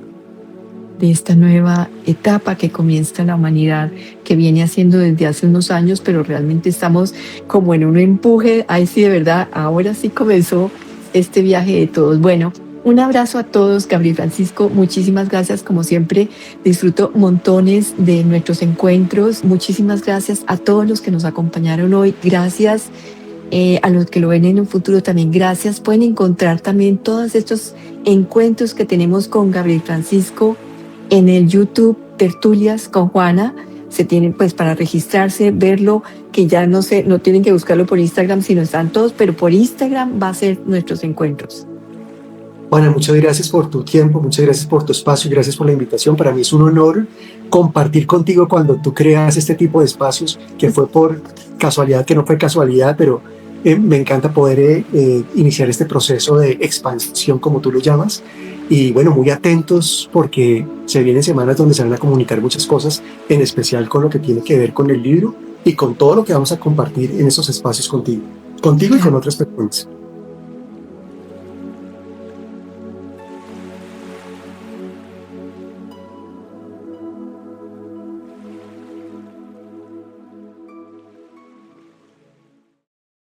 de esta nueva etapa que comienza la humanidad, que viene haciendo desde hace unos años, pero realmente estamos como en un empuje. Ahí sí, de verdad, ahora sí comenzó este viaje de todos. Bueno, un abrazo a todos, Gabriel Francisco, muchísimas gracias, como siempre, disfruto montones de nuestros encuentros. Muchísimas gracias a todos los que nos acompañaron hoy, gracias a los que lo ven en un futuro también, gracias. Pueden encontrar también todos estos encuentros que tenemos con Gabriel Francisco en el YouTube Tertulias con Juana. Se tienen pues para registrarse, verlo, que ya no tienen que buscarlo por Instagram, sino están todos, pero por Instagram va a ser nuestros encuentros. Juana, muchas gracias por tu tiempo, muchas gracias por tu espacio y gracias por la invitación. Para mí es un honor compartir contigo cuando tú creas este tipo de espacios, que fue por casualidad, que no fue casualidad, pero Me encanta poder iniciar este proceso de expansión, como tú lo llamas. Y bueno, muy atentos porque se vienen semanas donde se van a comunicar muchas cosas, en especial con lo que tiene que ver con el libro y con todo lo que vamos a compartir en esos espacios contigo y con otras personas.